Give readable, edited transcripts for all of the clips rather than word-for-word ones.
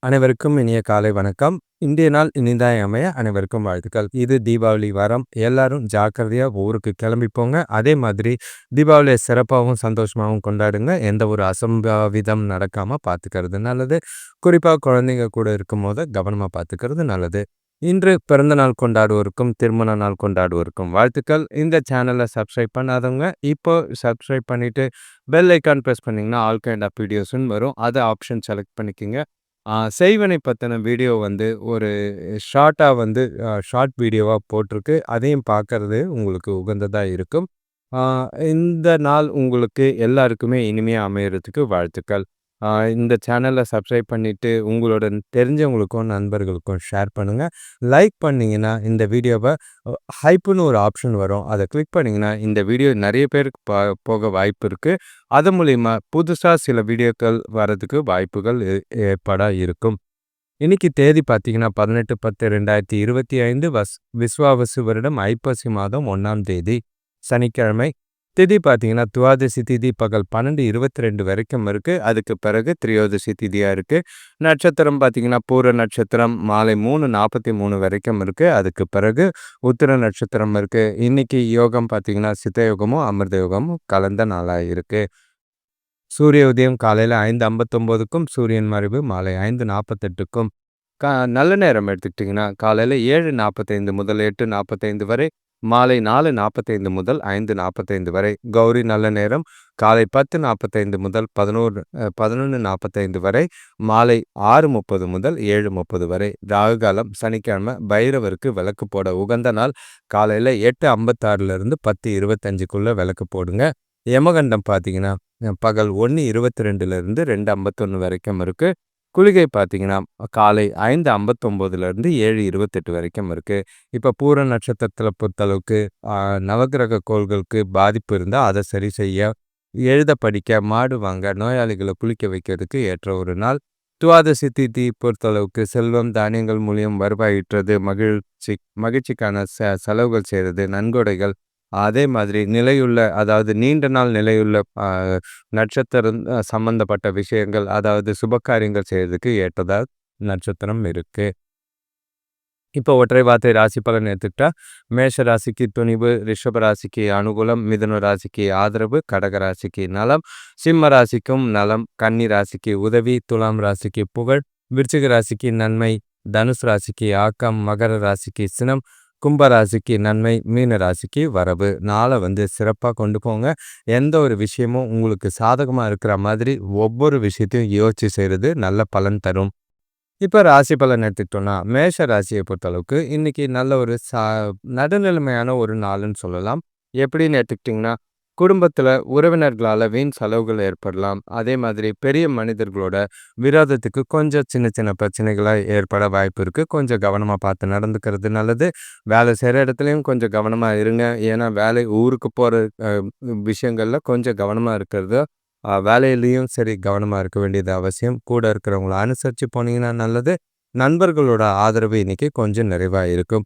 அனைவருக்கும் இனிய காலை வணக்கம். இன்றைய நாள் இனிதாய் அமைய அனைவருக்கும் வாழ்த்துக்கள். இது தீபாவளி வாரம். எல்லாரும் ஜாக்கிரதையா ஊருக்கு கிளம்பி போங்க. அதே மாதிரி தீபாவளிய சிறப்பாவும், சந்தோஷமாவும் கொண்டாடுங்க. எந்த ஒரு அசம்பாவிதம் நடக்காம பார்த்துக்கிறது நல்லது. குறிப்பா குழந்தைங்க கூட இருக்கும்போது கவனமா பார்த்துக்கிறது நல்லது. இன்று பிறந்தநாள் கொண்டாடுவோருக்கும், திருமண நாள் கொண்டாடுவோருக்கும் வாழ்த்துக்கள். இந்த சேனலை சப்ஸ்கிரைப் பண்ணாதவங்க இப்போ சப்ஸ்கிரைப் பண்ணிட்டு பெல் ஐக்கான் ப்ரெஸ் பண்ணிங்கன்னா ஆல் கைண்ட் ஆஃப் வீடியோஸ்ன்னு வரும். அதை ஆப்ஷன் செலக்ட் பண்ணிக்கோங்க. செய்வனை பத்தின வீடியோ வந்து ஒரு ஷார்ட்டா வந்து ஷார்ட் வீடியோவா போட்டிருக்கு. அதையும் பார்க்கறது உங்களுக்கு உகந்ததா இருக்கும். ஆ இந்த நாள் உங்களுக்கு எல்லாருக்குமே இனிமையா அமையறதுக்கு வாழ்த்துக்கள். இந்த சேனலை சப்ஸ்கிரைப் பண்ணிட்டு உங்களோட தெரிஞ்சவங்களுக்கும், நண்பர்களுக்கும் ஷேர் பண்ணுங்க. லைக் பண்ணீங்கன்னா இந்த வீடியோவை ஹைப்புன்னு ஒரு ஆப்ஷன் வரும். அதை கிளிக் பண்ணிங்கன்னா இந்த வீடியோ நிறைய பேருக்கு போக வாய்ப்பு இருக்குது. அது மூலிமா புதுசாக சில வீடியோக்கள் வரதுக்கு வாய்ப்புகள் ஏற்பாடாக இருக்கும். இன்னைக்கு தேதி பார்த்தீங்கன்னா 18/10/2025 விஸ்வாவசு வருடம் ஐப்பசி மாதம் 1ஆம் தேதி சனிக்கிழமை. திதி பார்த்தீங்கன்னா துவாதசி திதி பகல் 12:22 வரைக்கும் இருக்குது. அதுக்கு பிறகு திரியோதசி திதியாக இருக்குது. நட்சத்திரம் பார்த்தீங்கன்னா பூர நட்சத்திரம் மாலை 3:43 வரைக்கும் இருக்குது. அதுக்கு பிறகு உத்திர நட்சத்திரம் இருக்குது. இன்னைக்கு யோகம் பார்த்தீங்கன்னா சித்த யோகமும் அமிர்த யோகமும் கலந்த நாளாக இருக்குது. சூரிய உதயம் காலையில் 5:59க்கும் சூரியன் மறைவு மாலை 5:48க்கும். நல்ல நேரம் எடுத்துக்கிட்டிங்கன்னா காலையில் 7:45 முதல் 8:45 வரை, மாலை 4:45 முதல் 5:45 வரை. கௌரி நல்ல நேரம் காலை 10:45 முதல் 11:45 வரை, மாலை 6:30 முதல் 7:30 வரை. ராகுகாலம் சனிக்கிழமை பைரவருக்கு விளக்கு போட உகந்த நாள். காலையில் 8:56லேருந்து 10:25க்குள்ளே விளக்கு போடுங்க. யமகண்டம் பார்த்தீங்கன்னா பகல் 1:22லேருந்து 2:51 வரைக்கும் இருக்குது. குளிகை பார்த்தீங்கன்னா காலை 5:59லேருந்து 7:28 வரைக்கும் இருக்குது. இப்போ பூர நட்சத்திரத்தில் பொறுத்தளவுக்கு நவகிரக கோள்களுக்கு பாதிப்பு இருந்தால் அதை சரி செய்ய, எழுத படிக்க, மாடு வாங்க, நோயாளிகளை குளிக்க வைக்கிறதுக்கு ஏற்ற ஒரு நாள். துவாதசி திதி பொறுத்தளவுக்கு செல்வம் தானியங்கள் மூலியம் வருவாய் ஈட்டுறது, மகிழ்ச்சிக்கான செலவுகள் செய்கிறது, நன்கொடைகள், அதே மாதிரி நிலையுள்ள அதாவது நீண்ட நாள் நிலையுள்ள நட்சத்திரம் சம்பந்தப்பட்ட விஷயங்கள், அதாவது சுபகாரியங்கள் செய்யறதுக்கு ஏற்றதா நட்சத்திரம் இருக்கு. இப்போ ஒற்றை வார்த்தை ராசி பலன் எடுத்துக்கிட்டா மேஷ ராசிக்கு துணிவு, ரிஷப ராசிக்கு அனுகூலம், மிதுன ராசிக்கு ஆதரவு, கடக ராசிக்கு நலம், சிம்ம ராசிக்கும் நலம், கன்னி ராசிக்கு உதவி, துலாம் ராசிக்கு புகழ், விருச்சிக ராசிக்கு நன்மை, தனுசு ராசிக்கு ஆக்கம், மகர ராசிக்கு சினம், கும்பராசிக்கு நன்மை, மீன ராசிக்கு வரவு. நாளை வந்து சிறப்பாக கொண்டு போங்க. எந்த ஒரு விஷயமும் உங்களுக்கு சாதகமாக இருக்கிற மாதிரி ஒவ்வொரு விஷயத்தையும் யோசிச்சு செய்கிறது நல்ல பலன் தரும். இப்போ ராசி பலன் எடுத்துக்கிட்டோம்னா மேஷ ராசியை பொறுத்தளவுக்கு இன்னைக்கு நல்ல ஒரு நடுநிலைமையான ஒரு நாளுன்னு சொல்லலாம். எப்படின்னு எடுத்துக்கிட்டிங்கன்னா குடும்பத்தில் உறவினர்களால் வீண் செலவுகள் ஏற்படலாம். அதே மாதிரி பெரிய மனிதர்களோட விரோதத்துக்கு கொஞ்சம் சின்ன சின்ன பிரச்சனைகளாக ஏற்பட வாய்ப்பு இருக்குது. கொஞ்சம் கவனமாக பார்த்து நடந்துக்கிறது நல்லது. வேலை செய்கிற இடத்துலையும் கொஞ்சம் கவனமாக இருங்க. ஏன்னா ஊருக்கு போகிற விஷயங்களில் கொஞ்சம் கவனமாக இருக்கிறது, வேலையிலையும் சரி கவனமாக இருக்க வேண்டியது அவசியம். கூட இருக்கிறவங்கள அனுசரித்து போனீங்கன்னா நல்லது. நண்பர்களோட ஆதரவு இன்னைக்கு கொஞ்சம் நிறைவாக இருக்கும்.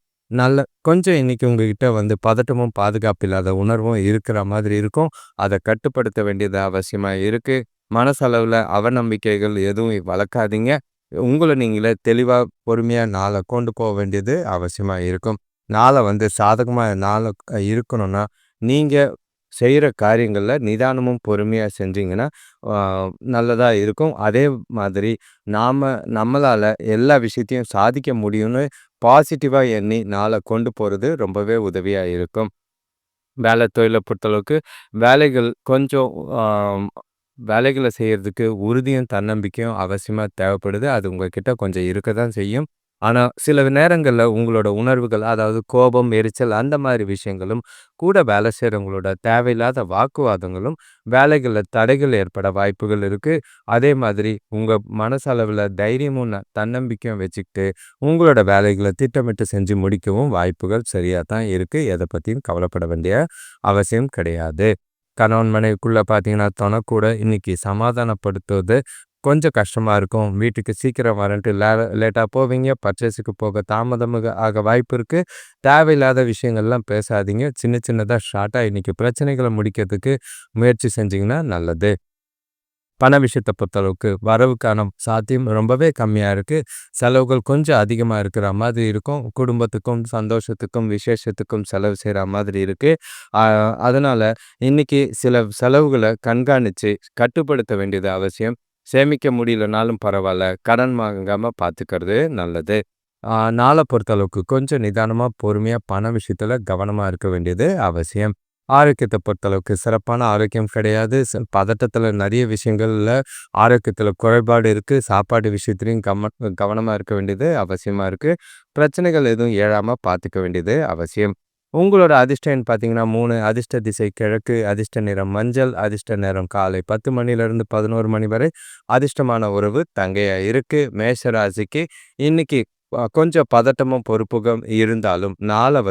கொஞ்சம் இன்னைக்கு உங்ககிட்ட வந்து பதட்டமும் பாதுகாப்பு இல்லாத உணர்வும் இருக்கிற மாதிரி இருக்கும். அதை கட்டுப்படுத்த வேண்டியது அவசியமாக இருக்குது. மனசளவில் அவநம்பிக்கைகள் எதுவும் வளர்க்காதீங்க. உங்களை நீங்களே தெளிவாக பொறுமையாக நாளை கொண்டு போக வேண்டியது அவசியமாக இருக்கும். நாளை வந்து சாதகமாக நாளை இருக்கணும்னா நீங்கள் செய்கிற காரியங்களில் நிதானமும் பொறுமையாக செஞ்சீங்கன்னா நல்லதாக இருக்கும். அதே மாதிரி நம்மளால் எல்லா விஷயத்தையும் சாதிக்க முடியும்னு பாசிட்டிவாக எண்ணி நாளை கொண்டு போகிறது ரொம்பவே உதவியாக இருக்கும். வேலை தொழிலை பொறுத்தளவுக்கு வேலைகள் கொஞ்சம் வேலைகளை செய்கிறதுக்கு உறுதியும் தன்னம்பிக்கையும் அவசியமாக தேவைப்படுது. அது உங்கள்கிட்ட கொஞ்சம் இருக்க தான் செய்யும். ஆனால் சில நேரங்களில் உங்களோட உணர்வுகள், அதாவது கோபம், எரிச்சல், அந்த மாதிரி விஷயங்களும் கூட வேலை செய்கிறவங்களோட தேவையில்லாத வாக்குவாதங்களும் வேலைகளில் தடைகள் ஏற்பட வாய்ப்புகள் இருக்குது. அதே மாதிரி உங்கள் மனசளவில் தைரியமும் தன்னம்பிக்கையும் வச்சுக்கிட்டு உங்களோட வேலைகளை திட்டமிட்டு செஞ்சு முடிக்கவும் வாய்ப்புகள் சரியாக தான் இருக்குது. எதை பற்றியும் கவலைப்பட வேண்டிய அவசியம் கிடையாது. கணவன் மனைவிக்குள்ளே பார்த்தீங்கன்னா தொணக்கூட இன்னைக்கு சமாதானப்படுத்துவது கொஞ்சம் கஷ்டமாக இருக்கும். வீட்டுக்கு சீக்கிரம் வரன்ட்டு லேட்டாக போவீங்க. பர்ச்சேஸுக்கு போக தாமதமாக ஆக வாய்ப்பு இருக்குது. தேவையில்லாத விஷயங்கள்லாம் பேசாதீங்க. சின்ன சின்னதாக ஷார்ட்டாக இன்றைக்கி பிரச்சனைகளை முடிக்கிறதுக்கு முயற்சி செஞ்சிங்கன்னா நல்லது. பண விஷயத்த பொறுத்தளவுக்கு வரவுக்கான சாத்தியம் ரொம்பவே கம்மியா இருக்கு. செலவுகள் கொஞ்சம் அதிகமா இருக்கிற மாதிரி இருக்கும். குடும்பத்துக்கும், சந்தோஷத்துக்கும், விசேஷத்துக்கும் செலவு செய்ற மாதிரி இருக்கு. அ அதனால இன்னைக்கு சில செலவுகள கண்காணிச்சு கட்டுப்படுத்த வேண்டியது அவசியம். சேமிக்க முடியலனாலும் பரவால்ல. கடன் வாங்காம பார்த்துக்கிறது நல்லது. நாள பொறுத்தளவுக்கு கொஞ்சம் நிதானமா, பொறுமையா பண விஷயத்துல கவனமா இருக்க வேண்டியது அவசியம். ஆரோக்கியத்த பொறுத்தளவுக்கு சிறப்பான ஆரோக்கியம் கிடையாது. பதட்டத்துல நெறைய விஷயங்கள்ல ஆரோக்கியத்துல குறைபாடு இருக்கு. சாப்பாடு விஷயத்திலயும் கவனமா இருக்க வேண்டியது அவசியமா இருக்கு. பிரச்சனைகள் எதுவும் எழாம பார்த்துக்க வேண்டியது அவசியம். உங்களோட அதிர்ஷ்ட எண் பார்த்தீங்கன்னா 3, அதிர்ஷ்ட திசை கிழக்கு, அதிர்ஷ்ட நிறம் மஞ்சள், அதிர்ஷ்ட நேரம் காலை 10 மணியிலிருந்து 11 மணி வரை, அதிர்ஷ்டமான உறவு தங்கையா இருக்கு. மேஷ ராசிக்கு இன்னைக்கு கொஞ்சம் பதட்டமும் பொறுப்பும் இருந்தாலும் நாளை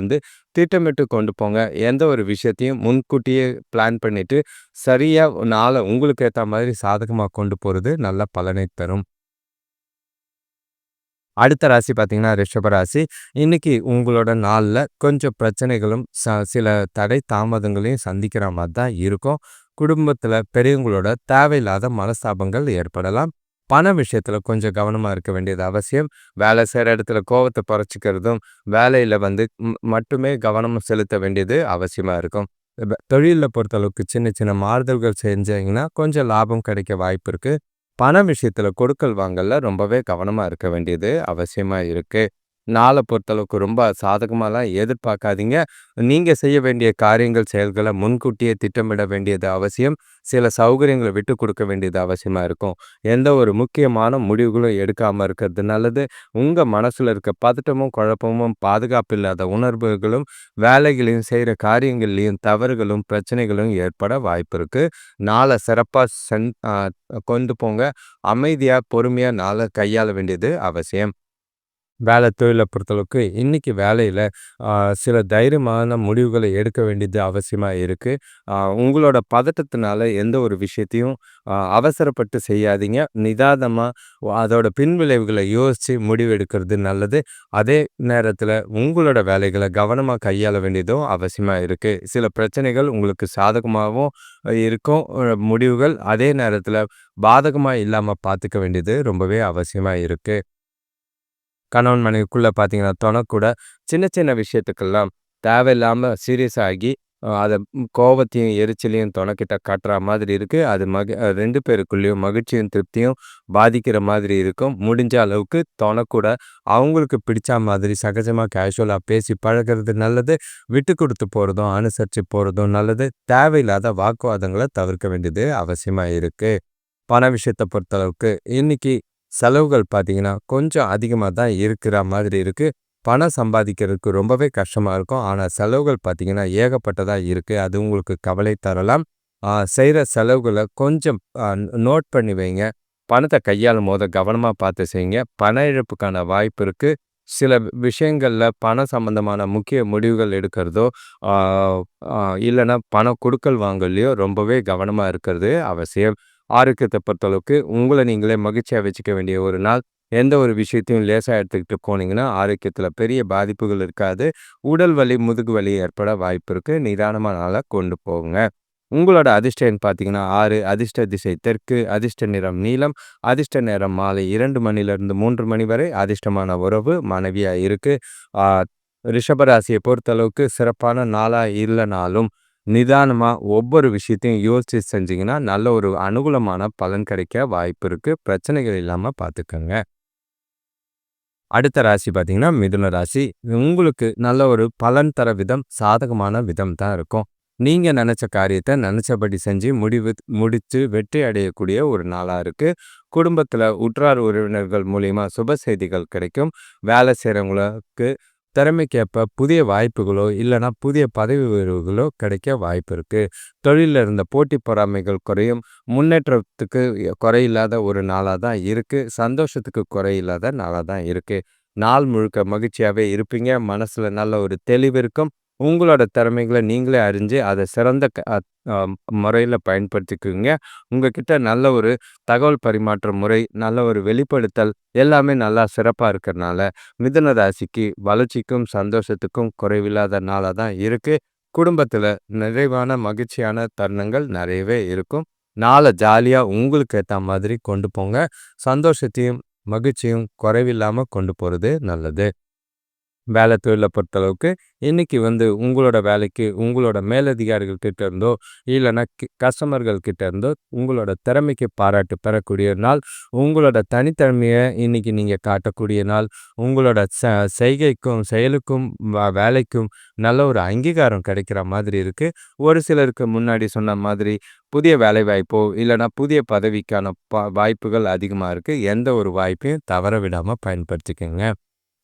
திட்டமிட்டு கொண்டு போங்க. எந்த ஒரு விஷயத்தையும் முன்கூட்டியே பிளான் பண்ணிட்டு சரியா நாளை உங்களுக்கு ஏத்த மாதிரி சாதகமா கொண்டு போறது நல்ல பலனை தரும். அடுத்த ராசி பார்த்தீங்கன்னா ரிஷப ராசி. இன்னைக்கு உங்களோட நாள்ல கொஞ்சம் பிரச்சனைகளும், சில தடை தாமதங்களையும் சந்திக்கிற மாதிரி தான் இருக்கும். குடும்பத்துல பெரியவங்களோட தேவையில்லாத மனஸ்தாபங்கள் ஏற்படலாம். பண விஷயத்துல கொஞ்சம் கவனமா இருக்க வேண்டியது அவசியம். வேலை செய்ற இடத்துல கோவத்த குறைச்சுக்கிறதும், வேலையில மட்டுமே கவனம் செலுத்த வேண்டியது அவசியமா இருக்கும். தொழில்ல பொறுத்தளவுக்கு சின்ன சின்ன மாறுதல்கள் செஞ்சீங்கன்னா கொஞ்சம் லாபம் கிடைக்க வாய்ப்பு இருக்கு. பண விஷயத்துல கொடுக்கல் வாங்கல்ல ரொம்பவே கவனமா இருக்க வேண்டியது அவசியமா இருக்கு. நாளை பொறுத்தளவுக்கு ரொம்ப சாதகமாலாம் எதிர்பார்க்காதீங்க. நீங்க செய்ய வேண்டிய காரியங்கள், செயல்கள முன்கூட்டியே திட்டமிட வேண்டியது அவசியம். சில சௌகரியங்கள விட்டு கொடுக்க வேண்டியது அவசியமா இருக்கும். எந்த ஒரு முக்கியமான முடிவுகளும் எடுக்காம இருக்கிறது நல்லது. உங்க மனசுல இருக்க பதட்டமும், குழப்பமும், பாதுகாப்பு இல்லாத உணர்வுகளும், வேலைகளையும் செய்ற காரியங்கள்லயும் தவறுகளும், பிரச்சனைகளும் ஏற்பட வாய்ப்பு இருக்கு. நாளை சிறப்பா கொண்டு போங்க. அமைதியா, பொறுமையா நாளை கையாள வேண்டியது அவசியம். வேலை தொழிலை பொறுத்தளவுக்கு இன்னைக்கு வேலையில சில தைரியமான முடிவுகளை எடுக்க வேண்டியது அவசியமா இருக்கு. உங்களோட பதட்டத்தினால எந்த ஒரு விஷயத்தையும் அவசரப்பட்டு செய்யாதீங்க. நிதானமா அதோட பின்விளைவுகளை யோசிச்சு முடிவு எடுக்கிறது நல்லது. அதே நேரத்துல உங்களோட வேலைகளை கவனமா கையாள வேண்டியதும் அவசியமா இருக்கு. சில பிரச்சனைகள் உங்களுக்கு சாதகமாகவும் இருக்கும். முடிவுகள் அதே நேரத்துல பாதகமா இல்லாம பார்த்துக்க வேண்டியது ரொம்பவே அவசியமா இருக்கு. கணவன் மனைவிக்குள்ள பார்த்தீங்கன்னா, தொணக்கூட சின்ன சின்ன விஷயத்துக்கெல்லாம் தேவையில்லாம சீரியஸ் ஆகி, அத கோவத்தையும், எரிச்சலையும் தொணக்கிட்ட காட்டுற மாதிரி இருக்கு. அது 2 பேருக்குள்ளேயும் மகிழ்ச்சியும், திருப்தியும் பாதிக்கிற மாதிரி இருக்கும். முடிஞ்ச அளவுக்கு தொணக்கூட அவங்களுக்கு பிடிச்ச மாதிரி சகஜமா, கேஷுவலா பேசி பழகுறது நல்லது. விட்டு குடுத்து போறதும், அனுசரிச்சு போறதும் நல்லது. தேவையில்லாத வாக்குவாதங்கள தவிர்க்க வேண்டியது அவசியமா இருக்கு. பண விஷயத்த பொறுத்தளவுக்கு இன்னைக்கு செலவுகள் பார்த்தீங்கன்னா, கொஞ்சம் அதிகமா தான் இருக்கிற மாதிரி இருக்கு. பணம் சம்பாதிக்கிறதுக்கு ரொம்பவே கஷ்டமா இருக்கும். ஆனா செலவுகள் பார்த்தீங்கன்னா, ஏகப்பட்டதா இருக்கு. அது உங்களுக்கு கவலை தரலாம். செய்ற செலவுகள கொஞ்சம் நோட் பண்ணி வைங்க. பணத்த கையாளும்போது கவனமா பார்த்து செய்யுங்க. பண இழப்புக்கான வாய்ப்பு இருக்கு. சில விஷயங்கள்ல பணம் சம்பந்தமான முக்கிய முடிவுகள் எடுக்கிறதோ, ஆ ஆ இல்லன்னா பணம் குடுக்கல் வாங்கல்லயோ ரொம்பவே கவனமா இருக்கிறது அவசியம். ஆரோக்கியத்த பொறுத்தளவுக்கு உங்கள நீங்களே மகிழ்ச்சியா வச்சுக்க வேண்டிய ஒரு நாள். எந்த ஒரு விஷயத்தையும் லேசா எடுத்துக்கிட்டு போனீங்கன்னா, ஆரோக்கியத்துல பெரிய பாதிப்புகள் இருக்காது. உடல் வலி, முதுகு வலி ஏற்பட வாய்ப்பு இருக்கு. நிதானமா நாள கொண்டு போங்க. உங்களோட அதிர்ஷ்ட எண் பார்த்தீங்கன்னா 6, அதிர்ஷ்ட திசை தெற்கு, அதிர்ஷ்ட நிறம் நீலம், அதிர்ஷ்ட நேரம் மாலை 2 மணிலிருந்து 3 மணி வரை, அதிர்ஷ்டமான உறவு மனைவியா இருக்கு. ஆ ரிஷபராசியை பொறுத்தளவுக்கு சிறப்பான நாளா இல்லனாலும், நிதானமா ஒவ்வொரு விஷயத்தையும் யோசிச்சு செஞ்சீங்கன்னா, நல்ல ஒரு அனுகூலமான பலன் கிடைக்க வாய்ப்பு இருக்கு. பிரச்சனைகள் இல்லாம பார்த்துக்கங்க. அடுத்த ராசி பார்த்தீங்கன்னா, மிதுன ராசி. உங்களுக்கு நல்ல ஒரு பலன் தர விதம், சாதகமான விதம் தான் இருக்கும். நீங்க நெனச்ச காரியத்த நெனச்சபடி செஞ்சு முடிச்சு வெற்றி அடையக்கூடிய ஒரு நாளா இருக்கு. குடும்பத்துல உற்றார் உறவினர்கள் மூலியமா சுப செய்திகள் கிடைக்கும். வேலை செய்றவங்களுக்கு திறமைக்கேற்ப புதிய வாய்ப்புகளோ, இல்லன்னா புதிய பதவி உயர்வுகளோ கிடைக்க வாய்ப்பு இருக்கு. தொழில்ல இருந்த போட்டி பொறாமைகள் குறையும். முன்னேற்றத்துக்கு குறையில்லாத ஒரு நாளா தான் இருக்கு. சந்தோஷத்துக்கு குறையில்லாத நாளா தான் இருக்கு. நாள் முழுக்க மகிழ்ச்சியாவே இருப்பீங்க. மனசுல நல்ல ஒரு தெளிவு இருக்கும். உங்களோட திறமைகள நீங்களே அறிஞ்சு, அத சிறந்த க அ அ முறையில பயன்படுத்திக்குவீங்க. உங்ககிட்ட நல்ல ஒரு தகவல் பரிமாற்ற முறை, நல்ல ஒரு வெளிப்படுத்தல் எல்லாமே நல்லா சிறப்பா இருக்கறனால, மிதுன ராசிக்கு வளர்ச்சிக்கும், சந்தோஷத்துக்கும் குறைவில்லாத நாளா தான் இருக்கு. குடும்பத்துல நிறைவான மகிழ்ச்சியான தருணங்கள் நிறையவே இருக்கும். நாள ஜாலியா உங்களுக்கு ஏத்த மாதிரி கொண்டு போங்க. சந்தோஷத்தையும், மகிழ்ச்சியும் குறைவில்லாம கொண்டு போறது நல்லது. வேலை தொழில பொறுத்தளவுக்கு, இன்னைக்கு உங்களோட வேலைக்கு உங்களோட மேலதிகாரிகள் கிட்ட இருந்தோ, இல்லன்னா கஸ்டமர்கள் கிட்ட இருந்தோ உங்களோட திறமைக்கு பாராட்டு பெறக்கூடிய நாள். உங்களோட தனித்தன்மைய இன்னைக்கு நீங்க காட்டக்கூடிய நாள். உங்களோட செய்கைக்கும், செயலுக்கும், வேலைக்கும் நல்ல ஒரு அங்கீகாரம் கிடைக்கிற மாதிரி இருக்கு. ஒரு சிலருக்கு முன்னாடி சொன்ன மாதிரி புதிய வேலைவாய்ப்போ, இல்லன்னா புதிய பதவிக்கான வாய்ப்புகள் அதிகமா இருக்கு. எந்த ஒரு வாய்ப்பையும் தவற விடாம பயன்படுத்திக்கங்க.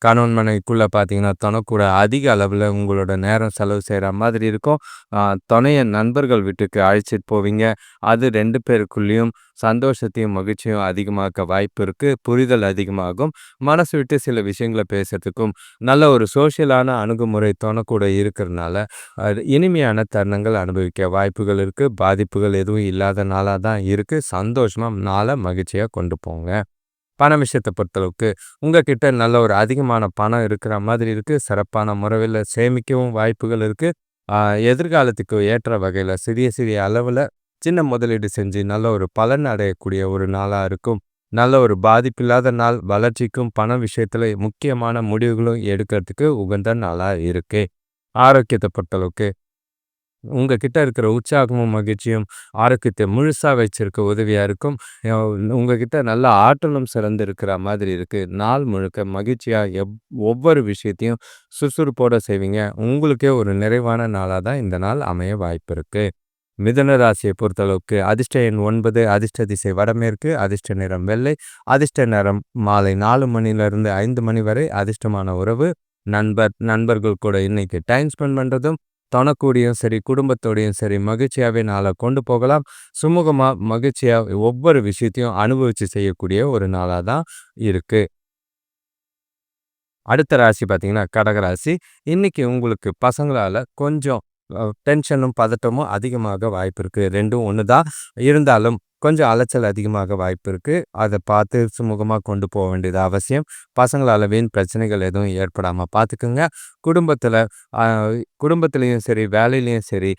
கணவன் மனைவிக்குள்ள பார்த்தீங்கன்னா, தொணக்கூட அதிக அளவுல உங்களோட நேரம் செலவு செய்ற மாதிரி இருக்கும். தொணைய நண்பர்கள் வீட்டுக்கு அழைச்சிட்டு போவீங்க. அது 2 பேருக்குள்ளேயும் சந்தோஷத்தையும், மகிழ்ச்சியும் அதிகமாக்க வாய்ப்பு இருக்கு. புரிதல் அதிகமாகும். மனசு விட்டு சில விஷயங்கள பேசுறதுக்கும், நல்ல ஒரு சோஷியலான அணுகுமுறை தொணக்கூட இருக்கிறனால, இனிமையான தருணங்கள் அனுபவிக்க வாய்ப்புகள் இருக்கு. பாதிப்புகள் எதுவும் இல்லாத நாளா தான் இருக்கு. சந்தோஷமா நாள மகிழ்ச்சியா கொண்டு போங்க. பண விஷயத்த பொறுத்தளவுக்கு, உங்ககிட்ட நல்ல ஒரு அதிகமான பணம் இருக்கிற மாதிரி இருக்கு. சிறப்பான முறையில சேமிக்கவும் வாய்ப்புகள் இருக்கு. ஆ எதிர்காலத்துக்கு ஏற்ற வகையில சிறிய சிறிய அளவுல சின்ன முதலீடு செஞ்சு நல்ல ஒரு பலன் அடையக்கூடிய ஒரு நாளா இருக்கும். நல்ல ஒரு பாதிப்பில்லாத நாள். வளர்ச்சிக்கும் பண விஷயத்துல முக்கியமான முடிவுகளும் எடுக்கிறதுக்கு உகந்த நாளா இருக்கு. ஆரோக்கியத்த பொறுத்தளவுக்கு உங்ககிட்ட இருக்கிற உற்சாகமும், மகிழ்ச்சியும் ஆரோக்கியத்தை முழுசா வச்சிருக்க உதவியா இருக்கும். அ உங்ககிட்ட நல்ல ஆற்றலும் சிறந்து இருக்கிற மாதிரி இருக்கு. நாள் முழுக்க மகிழ்ச்சியா ஒவ்வொரு விஷயத்தையும் சுறுசுறுப்போட செய்வீங்க. உங்களுக்கே ஒரு நிறைவான நாளா தான் இந்த நாள் அமைய வாய்ப்பு இருக்கு. மிதுன ராசியை பொறுத்தளவுக்கு அதிர்ஷ்ட எண் 9, அதிர்ஷ்ட திசை வடமேற்கு, அதிர்ஷ்ட நிறம் வெள்ளை, அதிர்ஷ்ட நேரம் மாலை 4 மணியிலிருந்து 5 மணி வரை, அதிர்ஷ்டமான உறவு நண்பர்கள் கூட இன்னைக்கு டைம் ஸ்பெண்ட் பண்றதும், தொணக்கூடியும் சரி, குடும்பத்தோடையும் சரி, மகிழ்ச்சியாவே நாள கொண்டு போகலாம். சுமூகமா, மகிழ்ச்சியா ஒவ்வொரு விஷயத்தையும் அனுபவிச்சு செய்யக்கூடிய ஒரு நாளா தான் இருக்கு. அடுத்த ராசி பார்த்தீங்கன்னா, கடகராசி. இன்னைக்கு உங்களுக்கு பசங்களால கொஞ்சம் டென்ஷனும், பதட்டமும் அதிகமாக வாய்ப்பு இருக்கு. 2ம் ஒண்ணு தான். இருந்தாலும் கொஞ்சம் அலைச்சல் அதிகமாக வாய்ப்பு இருக்கு. அத பார்த்து சுமூகமா கொண்டு போ வேண்டியது அவசியம். பசங்களால வீண் பிரச்சனைகள் எதுவும் ஏற்படாம பார்த்துக்குங்க. குடும்பத்தில அ குடும்பத்திலயும் சரி, வேலையிலயும் சரி,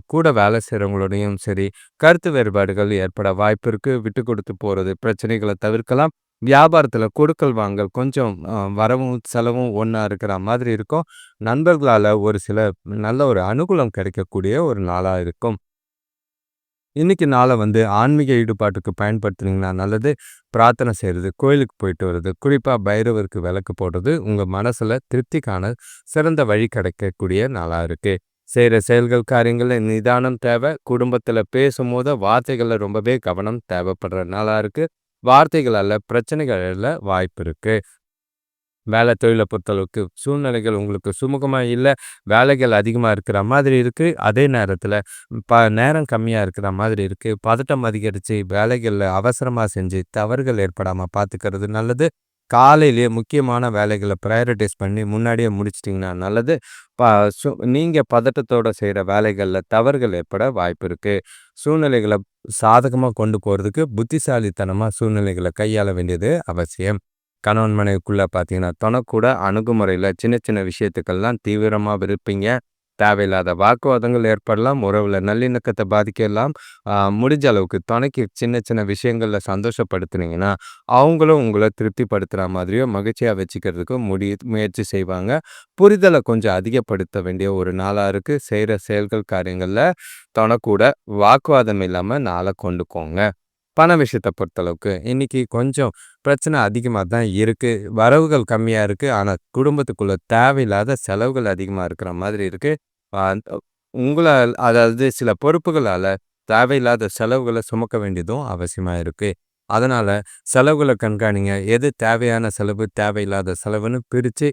கூட வேலை செய்றவங்களோடையும் சரி, கருத்து வேறுபாடுகள் ஏற்பட வாய்ப்பு இருக்கு. விட்டு கொடுத்து போறது பிரச்சனைகள தவிர்க்கலாம். வியாபாரத்துல கொடுக்கல் வாங்கல் கொஞ்சம் வரவும் செலவும் ஒண்ணா இருக்கிற மாதிரி இருக்கும். நண்பர்களால ஒரு சில நல்ல ஒரு அனுகூலம் கிடைக்கக்கூடிய ஒரு நாளா இருக்கும். இன்னைக்கு நாள ஆன்மீக ஈடுபாட்டுக்கு பயன்படுத்துனீங்கன்னா நல்லது. பிரார்த்தனை செய்றது, கோயிலுக்கு போயிட்டு வர்றது, குறிப்பா பைரவருக்கு விளக்கு போடுறது, உங்க மனசுல திருப்திக்கான சிறந்த வழி கிடைக்கக்கூடிய நாளா இருக்கு. செய்ற செயல்கள், காரியங்கள்ல நிதானம் தேவை. குடும்பத்துல பேசும்போது வார்த்தைகள்ல ரொம்பவே கவனம் தேவைப்படுற நாளா இருக்கு. வார்த்தைகளால பிரச்சனைகள் எழ வாய்ப்பு இருக்கு. வேலை தொழில பொறுத்தளவுக்கு சூழ்நிலைகள் உங்களுக்கு சுமூகமா இல்ல. வேலைகள் அதிகமா இருக்கிற மாதிரி இருக்கு. அதே நேரத்தில நேரம் கம்மியா இருக்கிற மாதிரி இருக்கு. பதட்டம் அதிகரிச்சு வேலைகள்ல அவசரமா செஞ்சு தவறுகள் ஏற்படாம பார்த்துக்கிறது நல்லது. காலையிலேயே முக்கியமான வேலைகள பிரையாரிடைஸ் பண்ணி முன்னாடியே முடிச்சிட்டிங்கன்னா நல்லது. ப சு நீங்க பதட்டத்தோட செய்ற வேலைகள்ல தவறுகள் ஏற்பட வாய்ப்பு இருக்கு. சூழ்நிலைகள சாதகமா கொண்டு போறதுக்கு புத்திசாலித்தனமா சூழ்நிலைகள கையாள வேண்டியது அவசியம். கணவன் மனைவிக்குள்ள பார்த்தீங்கன்னா, தொணக்கூட அணுகுமுறையில சின்ன சின்ன விஷயத்துக்கெல்லாம் தீவிரமா இருப்பீங்க. தேவையில்லாத வாக்குவாதங்கள் ஏற்படலாம். உறவுல நல்லிணக்கத்த பாதிக்கலாம். முடிஞ்ச அளவுக்கு துணைக்கு சின்ன சின்ன விஷயங்கள்ல சந்தோஷப்படுத்துனீங்கன்னா, அவங்களும் உங்கள திருப்திப்படுத்துற மாதிரியோ, மகிழ்ச்சியா வச்சுக்கிறதுக்கு முயற்சி செய்வாங்க. புரிதல கொஞ்சம் அதிகப்படுத்த வேண்டிய ஒரு நாளா இருக்கு. செய்ற செயல்கள், காரியங்கள்ல தொணக்கூட வாக்குவாதம் இல்லாம நாள கொண்டுக்கோங்க. பண விஷயத்த பொறுத்தளவுக்கு, இன்னைக்கு கொஞ்சம் பிரச்சனை அதிகமா தான் இருக்கு. வரவுகள் கம்மியா இருக்கு. ஆனா, குடும்பத்துக்குள்ள தேவையில்லாத செலவுகள் அதிகமா இருக்கிற மாதிரி இருக்கு. அ அதாவது சில பொறுப்புகளால தேவையில்லாத செலவுகள சுமக்க வேண்டியதும் அவசியமா இருக்கு. அதனால செலவுகள கண்காணிங்க. எது தேவையான செலவு, தேவையில்லாத செலவுன்னு பிரிச்சு,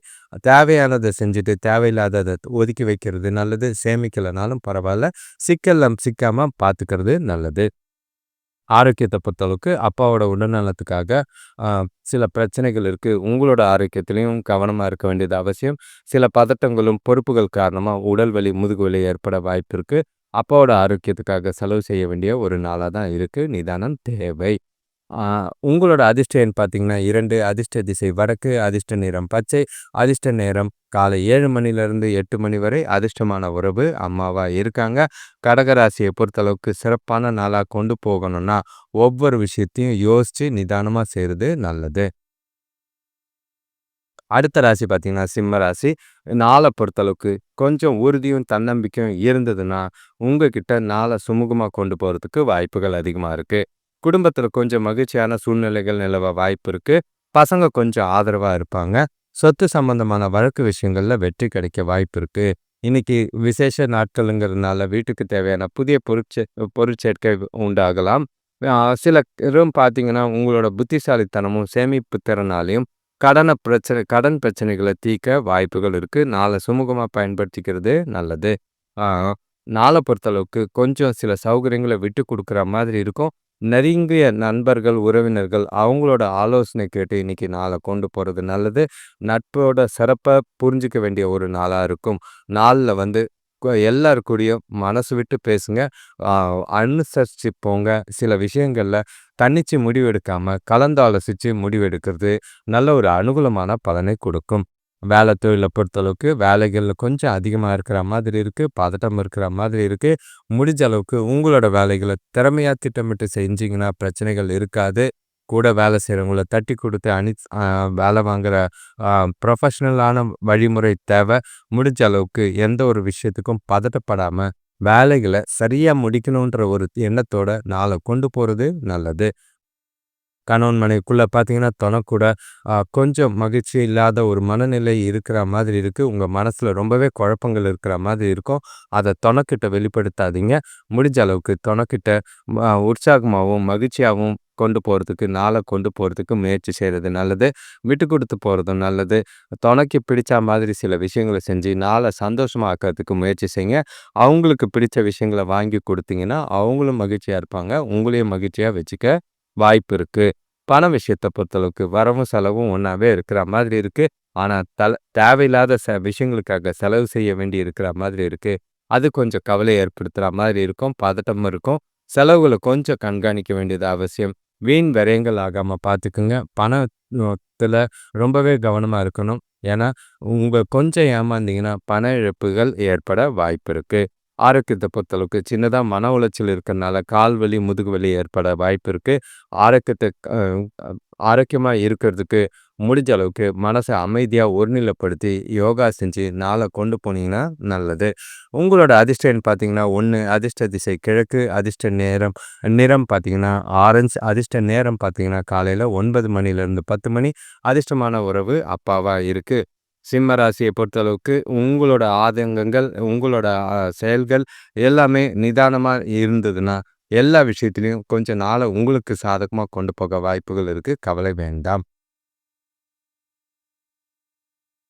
தேவையானத செஞ்சுட்டு, தேவையில்லாதத ஒதுக்கி வைக்கிறது நல்லது. சேமிக்கலனாலும் பரவால்ல. சிக்கல்ல சிக்காம பார்த்துக்கிறது நல்லது. ஆரோக்கியத்த பொறுத்தளவுக்கு அப்பாவோட உடல்நலத்துக்காக அ சில பிரச்சனைகள் இருக்கு. உங்களோட ஆரோக்கியத்திலயும் கவனமா இருக்க வேண்டியது அவசியம். சில பதட்டங்களும், பொறுப்புகள் காரணமா உடல் வலி, முதுகு வலி ஏற்பட வாய்ப்பு இருக்கு. அப்பாவோட ஆரோக்கியத்துக்காக செலவு செய்ய வேண்டிய ஒரு நாளா தான் இருக்கு. நிதானம் தேவை. ஆ உங்களோட அதிர்ஷ்ட எண் பார்த்தீங்கன்னா 2, அதிர்ஷ்ட திசை வடக்கு, அதிர்ஷ்ட நிறம் பச்சை, அதிர்ஷ்ட நேரம் காலை 7 மணிலேருந்து 8 மணி வரை. அதிர்ஷ்டமான உறவு அம்மாவா இருக்காங்க. கடகராசியை பொறுத்தளவுக்கு சிறப்பான நாளா கொண்டு போகணும்னா, ஒவ்வொரு விஷயத்தையும் யோசிச்சு நிதானமா செய்றது நல்லது. அடுத்த ராசி பார்த்தீங்கன்னா, சிம்ம ராசி. நாள பொறுத்தளவுக்கு கொஞ்சம் உறுதியும், தன்னம்பிக்கையும் இருந்ததுன்னா, உங்ககிட்ட நாள சுமூகமா கொண்டு போறதுக்கு வாய்ப்புகள் அதிகமா இருக்கு. குடும்பத்தில கொஞ்சம் மகிழ்ச்சியான சூழ்நிலைகள் நிலவ வாய்ப்பு இருக்கு. பசங்க கொஞ்சம் ஆதரவா இருப்பாங்க. சொத்து சம்பந்தமான வழக்கு விஷயங்கள்ல வெற்றி கிடைக்க வாய்ப்பு இருக்கு. இன்னைக்கு விசேஷ நாட்களுங்கிறதுனால வீட்டுக்கு தேவையான புதிய பொருட்சேர்க்கை உண்டாகலாம். சிலரும் பார்த்தீங்கன்னா, உங்களோட புத்திசாலித்தனமும், சேமிப்பு திறனாலையும் கடன் பிரச்சனைகள தீர்க்க வாய்ப்புகள் இருக்கு. நாள சுமூகமா பயன்படுத்திக்கிறது நல்லது. ஆ நாள பொறுத்தளவுக்கு கொஞ்சம் சில சௌகரியங்கள விட்டு குடுக்குற மாதிரி இருக்கும். நெருங்கிய நண்பர்கள், உறவினர்கள் அவங்களோட ஆலோசனை கேட்டு இன்னைக்கு நாள கொண்டு போறது நல்லது. நட்போட சிறப்ப புரிஞ்சுக்க வேண்டிய ஒரு நாளா இருக்கும். நாள்ல வந்து எல்லார் கூடயும் மனசு விட்டு பேசுங்க. ஆ அனுசரிச்சு போங்க. சில விஷயங்கள்ல தன்னிச்சு முடிவெடுக்காம கலந்தாலோசிச்சு முடிவெடுக்கிறது நல்ல ஒரு அனுகூலமான பலனை கொடுக்கும். வேலை தொழில பொறுத்தளவுக்கு வேலைகள்ல கொஞ்சம் அதிகமா இருக்கிற மாதிரி இருக்கு. பதட்டம் இருக்கிற மாதிரி இருக்கு. முடிஞ்ச அளவுக்கு உங்களோட வேலைகள திறமையா திட்டமிட்டு செஞ்சீங்கன்னா பிரச்சனைகள் இருக்காது. கூட வேலை செய்றவங்கள தட்டி குடுத்து வேலை வாங்குற ப்ரொஃபஷனலான வழிமுறை தேவை. முடிஞ்ச அளவுக்கு எந்த ஒரு விஷயத்துக்கும் பதட்டப்படாம வேலைகள சரியா முடிக்கணுன்ற ஒரு எண்ணத்தோட நாள கொண்டு போறது நல்லது. கணவன் மனைவிக்குள்ள பார்த்தீங்கன்னா, தொணக்கூட கொஞ்சம் மகிழ்ச்சி இல்லாத ஒரு மனநிலை இருக்கிற மாதிரி இருக்கு. உங்க மனசுல ரொம்பவே குழப்பங்கள் இருக்கிற மாதிரி இருக்கும். அத தொணக்கிட்ட வெளிப்படுத்தாதீங்க. முடிஞ்ச அளவுக்கு தொணக்கிட்ட உற்சாகமாவும், மகிழ்ச்சியாவும் கொண்டு போறதுக்கு நாள கொண்டு போறதுக்கு முயற்சி செய்றது நல்லது. விட்டு குடுத்து போறதும் நல்லது. தொணைக்கு பிடிச்ச மாதிரி சில விஷயங்கள செஞ்சு நாள சந்தோஷமா ஆக்குறதுக்கு முயற்சி செய்யுங்க. அவங்களுக்கு பிடிச்ச விஷயங்கள வாங்கி குடுத்தீங்கன்னா, அவங்களும் மகிழ்ச்சியா இருப்பாங்க. உங்களையும் மகிழ்ச்சியா வச்சுக்க வாய்ப்பு இருக்கு. பண விஷயத்த பொறுத்தளவுக்கு வரவும் செலவும் ஒண்ணாவே இருக்கிற மாதிரி இருக்கு. ஆனா தேவையில்லாத விஷயங்களுக்காக செலவு செய்ய வேண்டி இருக்கிற மாதிரி இருக்கு. அது கொஞ்சம் கவலை ஏற்படுத்துற மாதிரி இருக்கும். பதட்டம் இருக்கும். செலவுகள கொஞ்சம் கண்காணிக்க வேண்டியது அவசியம். வீண் விரயங்கள் ஆகாம பார்த்துக்குங்க. பணத்துல ரொம்பவே கவனமா இருக்கணும். ஏன்னா, கொஞ்சம் ஏமாந்தீங்கன்னா, பண இழப்புகள் ஏற்பட வாய்ப்பு இருக்கு. ஆரோக்கியத்த பொறுத்தளவுக்கு சின்னதா மன உளைச்சல் இருக்கறனால கால் வலி, முதுகு வலி ஏற்பட வாய்ப்பு இருக்கு. ஆரோக்கியத்த அ ஆரோக்கியமா இருக்கிறதுக்கு முடிஞ்ச அளவுக்கு மனச அமைதியா ஒருநிலைப்படுத்தி யோகா செஞ்சு நாள கொண்டு போனீங்கன்னா நல்லது. உங்களோட அதிர்ஷ்ட எண் பார்த்தீங்கன்னா 1, அதிர்ஷ்ட திசை கிழக்கு, அதிர்ஷ்ட நிறம் பார்த்தீங்கன்னா ஆரஞ்சு, அதிர்ஷ்ட நேரம் பார்த்தீங்கன்னா காலையில 9 மணிலேருந்து 10 மணி. அதிர்ஷ்டமான உறவு அப்பாவா இருக்கு. சிம்ம ராசியை பொறுத்தளவுக்கு உங்களோட ஆதங்கங்கள், உங்களோட செயல்கள் எல்லாமே நிதானமா இருந்ததுன்னா, எல்லா விஷயத்திலயும் கொஞ்சம் நாள உங்களுக்கு சாதகமா கொண்டு போக வாய்ப்புகள் இருக்கு. கவலை வேண்டாம்.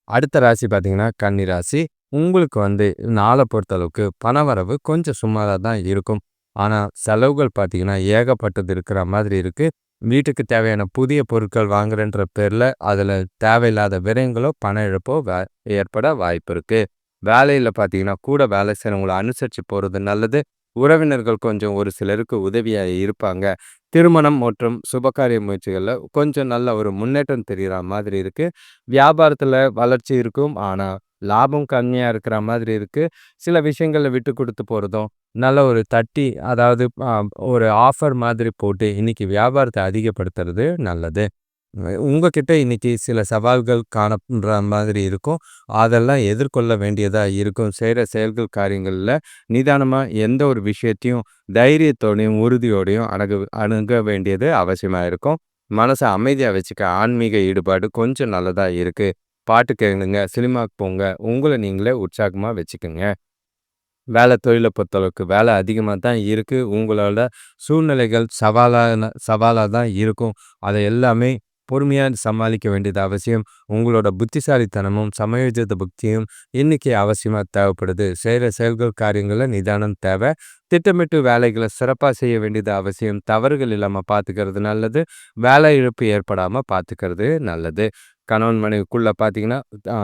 அடுத்த ராசி பார்த்தீங்கன்னா, கன்னி ராசி. உங்களுக்கு நாள பொறுத்தளவுக்கு பணவரவு கொஞ்சம் சுமாரா தான் இருக்கும். ஆனா, செலவுகள் பார்த்தீங்கன்னா, ஏகப்பட்டது இருக்கிற மாதிரி இருக்கு. வீட்டுக்கு தேவையான புதிய பொருட்கள் வாங்குறேன்ற பேர்ல, அதுல தேவையில்லாத விரயங்களோ, பண இழப்போ ஏற்பட வாய்ப்பு இருக்கு. வேலையில பார்த்தீங்கன்னா, கூட வேலை செய்றவங்கள அனுசரிச்சு போறது நல்லது. உறவினர்கள் கொஞ்சம் ஒரு சிலருக்கு உதவியா இருப்பாங்க. திருமணம் மற்றும் சுபகாரிய முயற்சிகள்ல கொஞ்சம் நல்ல ஒரு முன்னேற்றம் தெரியிற மாதிரி இருக்கு. வியாபாரத்துல வளர்ச்சி இருக்கும். ஆனா, லாபம் கம்மியா இருக்கிற மாதிரி இருக்கு. சில விஷயங்கள்ல விட்டு குடுத்து போறதும், நல்ல ஒரு அதாவது ஒரு ஆஃபர் மாதிரி போட்டு இன்னைக்கு வியாபாரத்த அதிகப்படுத்துறது நல்லது. உங்ககிட்ட இன்னைக்கு சில சவால்கள் காணப்படுற மாதிரி இருக்கும். அதெல்லாம் எதிர்கொள்ள வேண்டியதா இருக்கும். செய்ற செயல்கள், காரியங்கள்ல நிதானமா எந்த ஒரு விஷயத்தையும் தைரியத்தோடையும், உறுதியோடையும் அணுக வேண்டியது அவசியமா இருக்கும். மனச அமைதியா வச்சுக்க ஆன்மீக ஈடுபாடு கொஞ்சம் நல்லதா இருக்கு. பாட்டு கேளுங்க, சினிமாக்கு போங்க. உங்கள நீங்களே உற்சாகமா வச்சுக்கங்க. தொழில பொறுத்தளவுக்கு வேலை அதிகமா தான் இருக்கு. உங்களோட சூழ்நிலைகள் சவாலா தான் இருக்கும். அத எல்லாமே பொறுமையா சமாளிக்க வேண்டியது அவசியம். உங்களோட புத்திசாலித்தனமும், சமயோஜித புத்தியும் இன்னைக்கு அவசியமா தேவைப்படுது. செய்ற செயல்கள், காரியங்கள்ல நிதானம் தேவை. திட்டமிட்டு வேலைகள சிறப்பா செய்ய வேண்டியது அவசியம். தவறுகள் இல்லாம பார்த்துக்கிறது நல்லது. வேலை இழப்பு ஏற்படாம பார்த்துக்கிறது நல்லது. கணவன் மனைவிக்குள்ள பார்த்தீங்கன்னா, ஆ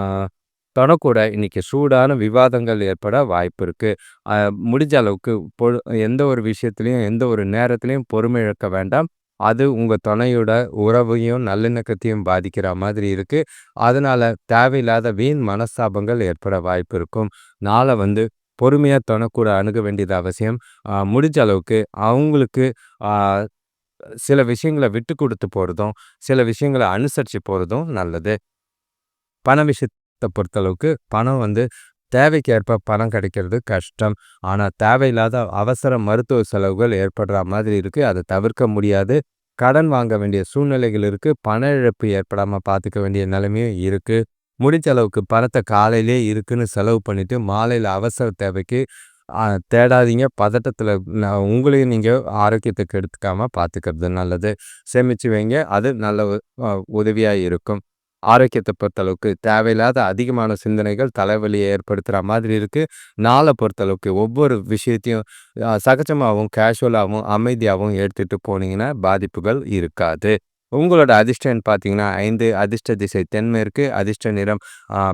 தொடக்கூட இன்னைக்கு சூடான விவாதங்கள் ஏற்பட வாய்ப்பு இருக்கு. அ முடிஞ்ச அளவுக்கு எந்த ஒரு விஷயத்திலயும், எந்த ஒரு நேரத்திலயும் பொறுமை இழக்க வேண்டாம். அது உங்க துணையோட உறவையும், நல்லிணக்கத்தையும் பாதிக்கிற மாதிரி இருக்கு. அதனால தேவையில்லாத வீண் மனஸ்தாபங்கள் ஏற்பட வாய்ப்பு இருக்கும். நாள பொறுமையா துணை கூட அணுக வேண்டியது அவசியம். முடிஞ்ச அளவுக்கு அவங்களுக்கு ஆ சில விஷயங்கள விட்டு குடுத்து போறதும், சில விஷயங்கள அனுசரிச்சு போறதும் நல்லது. பண விஷயத்த பொறுத்தளவுக்கு, பணம் தேவைக்கேற்ப பணம் கிடைக்கிறது கஷ்டம். ஆனா, தேவையில்லாத அவசர மருத்துவ செலவுகள் ஏற்படுற மாதிரி இருக்கு. அத தவிர்க்க முடியாது. கடன் வாங்க வேண்டிய சூழ்நிலைகள் இருக்கு. பண இழப்பு ஏற்படாம பார்த்துக்க வேண்டிய நிலைமையும் இருக்கு. முடிஞ்ச அளவுக்கு பணத்த காலையிலேயே இருக்குன்னு செலவு பண்ணிட்டு, மாலையில அவசர தேவைக்கு அ தேடாதீங்க. பதட்டத்தில உங்களையும் நீங்க ஆரோக்கியத்த கெடுத்துக்காம பார்த்துக்கிறது நல்லது. சேமிச்சு வைங்க. அது நல்ல அ உதவியா இருக்கும். ஆரோக்கியத்த பொறுத்தளவுக்கு தேவையில்லாத அதிகமான சிந்தனைகள் தலைவலிய ஏற்படுத்துற மாதிரி இருக்கு. நாள பொறுத்தளவுக்கு ஒவ்வொரு விஷயத்தையும் சகஜமாவும், கேஷுவலாவும், அமைதியாவும் எடுத்துட்டு போனீங்கன்னா, பாதிப்புகள் இருக்காது. உங்களோட அதிர்ஷ்ட எண் பார்த்தீங்கன்னா 5, அதிர்ஷ்ட திசை தென்மேற்கு, அதிர்ஷ்ட நிறம்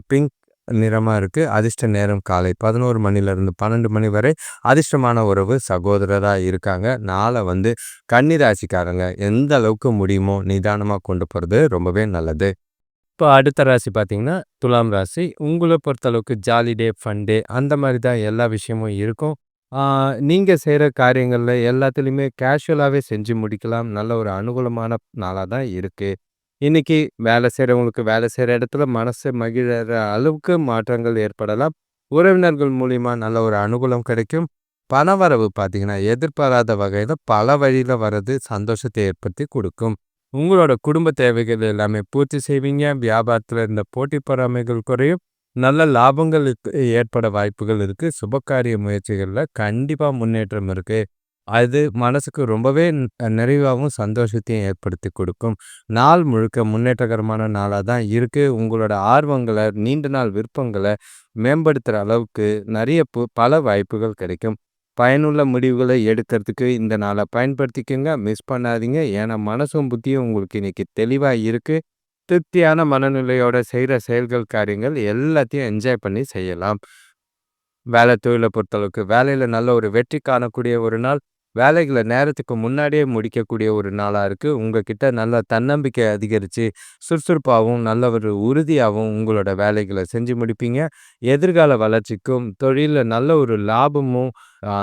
பிங்க் நிறமா இருக்கு. அதிர்ஷ்ட நேரம் காலை 11 மணிலிருந்து 12 மணி வரை. அதிர்ஷ்டமான உறவு சகோதரரா இருக்காங்க. நாள கன்னி ராசிக்காரங்க எந்த அளவுக்கு முடியுமோ நிதானமா கொண்டு போறது ரொம்பவே நல்லது. இப்போ அடுத்த ராசி பார்த்தீங்கன்னா, துலாம் ராசி. உங்கள பொறுத்தளவுக்கு ஜாலி டே, ஃபன் டே அந்த மாரி தான் எல்லா விஷயமும் இருக்கும். ஆ நீங்க செய்ற காரியங்கள்ல எல்லாத்துலயுமே கேஷுவலாவே செஞ்சு முடிக்கலாம். நல்ல ஒரு அனுகூலமான நாளா தான் இருக்கு. இன்னைக்கு வேலை செய்றவங்களுக்கு வேலை செய்ற இடத்துல மனசு மகிழற அளவுக்கு மாற்றங்கள் ஏற்படலாம். உறவினர்கள் மூலியமா நல்ல ஒரு அனுகூலம் கிடைக்கும். பணவரவு பார்த்தீங்கன்னா, எதிர்பாராத வகையில பல வழியில வர்றது சந்தோஷத்தை ஏற்படுத்தி குடுக்கும். உங்களோட குடும்ப தேவைகள் எல்லாமே பூர்த்தி செய்வீங்க. வியாபாரத்துல இருந்த போட்டி பொறாமைகள் குறையும். நல்ல லாபங்கள் ஏற்பட வாய்ப்புகள் இருக்கு. சுபகாரிய முயற்சிகள்ல கண்டிப்பா முன்னேற்றம் இருக்கு. அது மனசுக்கு ரொம்பவே நிறைவாவும், சந்தோஷத்தையும் ஏற்படுத்தி கொடுக்கும். நாள் முழுக்க முன்னேற்றகரமான நாளா தான் இருக்கு. உங்களோட ஆர்வங்கள, நீண்ட நாள் விருப்பங்கள மேம்படுத்துற அளவுக்கு நெறைய பல வாய்ப்புகள் கிடைக்கும். பயனுள்ள முடிவுகளை எடுக்கிறதுக்கு இந்த நாள பயன்படுத்திக்கங்க. மிஸ் பண்ணாதீங்க. ஏன்னா, மனசும் புத்தியும் உங்களுக்கு இன்னைக்கு தெளிவா இருக்கு. திருப்தியான மனநிலையோட செய்ற செயல்கள், காரியங்கள் எல்லாத்தையும் என்ஜாய் பண்ணி செய்யலாம். வேலை தொழில பொறுத்தளவுக்கு, வேலையில நல்ல ஒரு வெற்றி காணக்கூடிய ஒரு நாள். வேலைகள நேரத்துக்கு முன்னாடியே முடிக்கக்கூடிய ஒரு நாளா இருக்கு. உங்ககிட்ட நல்ல தன்னம்பிக்கை அதிகரிச்சு, சுறுசுறுப்பாவும், நல்ல ஒரு உறுதியாவும் உங்களோட வேலைகள செஞ்சு முடிப்பீங்க. எதிர்கால வளர்ச்சிக்கும், தொழில்ல நல்ல ஒரு லாபமும்,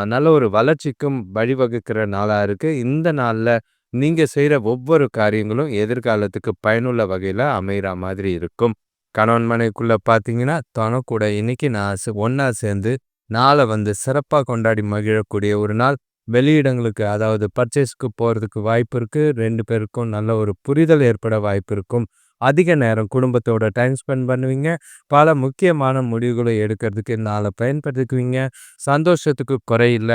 நல்ல ஒரு வளர்ச்சிக்கும் வழிவகுக்கிற நாளா இருக்கு. இந்த நாள்ல நீங்க செய்ற ஒவ்வொரு காரியங்களும் எதிர்காலத்துக்கு பயனுள்ள வகையில அமையிற மாதிரி இருக்கும். கணவன் மனைவிக்குள்ள பார்த்தீங்கன்னா, கூட இன்னைக்கு நான் ஒண்ணா சேர்ந்து நாள சிறப்பா கொண்டாடி மகிழக்கூடிய ஒரு நாள். வெளியிடங்களுக்கு அதாவது பர்ச்சேஸ்க்கு போறதுக்கு வாய்ப்பு இருக்கு. 2 பேருக்கும் நல்ல ஒரு புரிதல் ஏற்பட வாய்ப்பு இருக்கும். அதிக நேரம் குடும்பத்தோட டைம் ஸ்பெண்ட் பண்ணுவீங்க. பல முக்கியமான முடிவுகளை எடுக்கிறதுக்கு நாள பயன்படுத்திக்குவீங்க. சந்தோஷத்துக்கு குறையில்ல.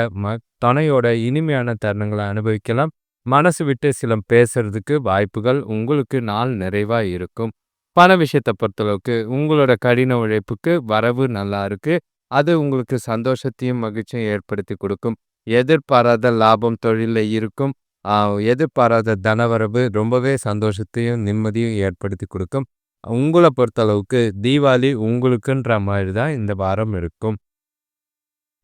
துணையோட இனிமையான தருணங்கள அனுபவிக்கலாம். மனசு விட்டு சிலம் பேசுறதுக்கு வாய்ப்புகள் உங்களுக்கு நாள் நிறைவா இருக்கும். பண விஷயத்த பொறுத்தளவுக்கு உங்களோட கடின உழைப்புக்கு வரவு நல்லா இருக்கு. அது உங்களுக்கு சந்தோஷத்தையும், மகிழ்ச்சியும் ஏற்படுத்தி கொடுக்கும். எதிர்பாராத லாபம் தொழில்ல இருக்கும். ஆ எதிர்பாராத தனவரவு ரொம்பவே சந்தோஷத்தையும், நிம்மதியும் ஏற்படுத்தி கொடுக்கும். உங்கள பொறுத்தளவுக்கு தீபாவளி உங்களுக்குன்ற மாரி தான் இந்த வாரம் இருக்கும்.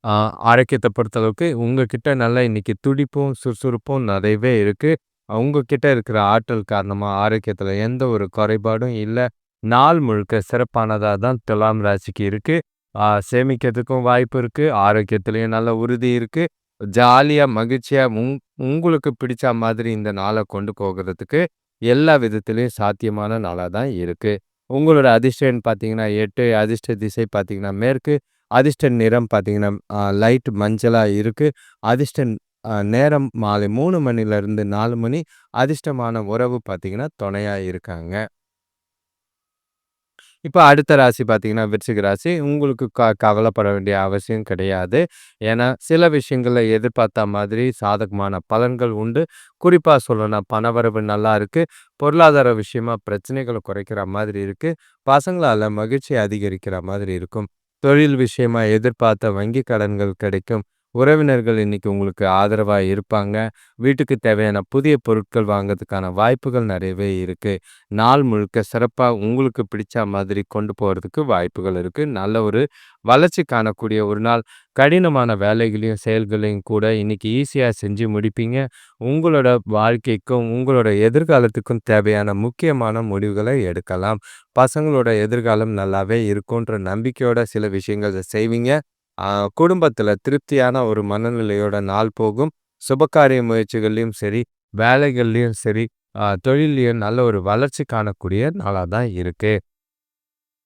ஆ ஆரோக்கியத்த பொறுத்தளவுக்கு உங்ககிட்ட நல்லா இன்னைக்கு துடிப்பும், சுறுசுறுப்பும் நிறையவே இருக்கு. உங்ககிட்ட இருக்கிற ஆற்றல் காரணமா ஆரோக்கியத்துல எந்த ஒரு குறைபாடும் இல்ல. நாள் முழுக்க சிறப்பானதா தான் துலாம் ராசிக்கு இருக்கு. சேமிக்கிறதுக்கும் வாய்ப்பு இருக்கு. ஆரோக்கியத்திலயும் நல்ல உறுதி இருக்கு. ஜாலியா, மகிழ்ச்சியா உங்களுக்கு பிடிச்ச மாதிரி இந்த நாள கொண்டு போகுறதுக்கு எல்லா விதத்திலயும் சாத்தியமான நாளா தான் இருக்கு. உங்களோட அதிர்ஷ்ட எண் பார்த்தீங்கன்னா 8, அதிர்ஷ்ட திசை பார்த்தீங்கன்னா மேற்கு. அதிர்ஷ்ட நிறம் பார்த்தீங்கன்னா, லைட் மஞ்சளா இருக்கு. அதிர்ஷ்ட நேரம் மாலை 3 மணிலேருந்து 4 மணி. அதிர்ஷ்டமான உறவு பார்த்தீங்கன்னா, துணையா இருக்காங்க. இப்ப அடுத்த ராசி பார்த்தீங்கன்னா, விருச்சிக ராசி. உங்களுக்கு கவலைப்பட வேண்டிய அவசியம் கிடையாது. ஏன்னா, சில விஷயங்கள்ல எதிர்பார்த்த மாதிரி சாதகமான பலன்கள் உண்டு. குறிப்பா சொல்லணும்னா, பணவரவு நல்லா இருக்கு. பொருளாதார விஷயமா பிரச்சனைகள குறைக்கிற மாதிரி இருக்கு. பசங்களால மகிழ்ச்சி அதிகரிக்கிற மாதிரி இருக்கும். தொழில் விஷயமா எதிர்பார்த்த வங்கி கடன்கள் கிடைக்கும். உறவினர்கள் இன்னைக்கு உங்களுக்கு ஆதரவா இருப்பாங்க. வீட்டுக்கு தேவையான புதிய பொருட்கள் வாங்குறதுக்கான வாய்ப்புகள் நிறையவே இருக்கு. நாள் முழுக்க சிறப்பா உங்களுக்கு பிடிச்ச மாதிரி கொண்டு போறதுக்கு வாய்ப்புகள் இருக்கு. நல்ல ஒரு வளர்ச்சி காணக்கூடிய ஒரு நாள். கடினமான வேலைகளையும், செயல்களையும் கூட இன்னைக்கு ஈஸியா செஞ்சு முடிப்பீங்க. உங்களோட வாழ்க்கைக்கும், உங்களோட எதிர்காலத்துக்கும் தேவையான முக்கியமான முடிவுகளை எடுக்கலாம். பசங்களோட எதிர்காலம் நல்லாவே இருக்குன்ற நம்பிக்கையோட சில விஷயங்கள செய்வீங்க. ஆ குடும்பத்தில திருப்தியான ஒரு மனநிலையோட நாள் போகும். சுபகாரிய முயற்சிகள்லயும் சரி, வேலைகள்லயும் சரி, தொழில்லயும் நல்ல ஒரு வளர்ச்சி காணக்கூடிய நாளா தான் இருக்கு.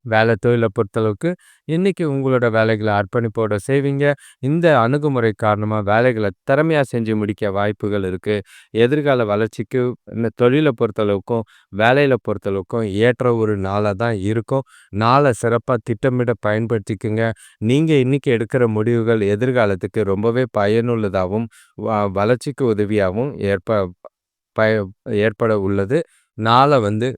வேலை தொழில பொறுத்தளவுக்கு, இன்னைக்கு உங்களோட வேலைகள அர்ப்பணிப்போட செய்வீங்க. இந்த அணுகுமுறை காரணமா வேலைகள திறமையா செஞ்சு முடிக்க வாய்ப்புகள் இருக்கு. எதிர்கால வளர்ச்சிக்கு இந்த தொழில பொறுத்தளவுக்கும், வேலையில பொறுத்தளவுக்கும் ஏற்ற ஒரு நாளா தான் இருக்கும். நாள சிறப்பா திட்டமிட பயன்படுத்திக்கங்க. நீங்க இன்னைக்கு எடுக்கிற முடிவுகள் எதிர்காலத்துக்கு ரொம்பவே பயனுள்ளதாவும், வளர்ச்சிக்கு உதவியாவும் பய ஏற்பட உள்ளது. நாள வந்து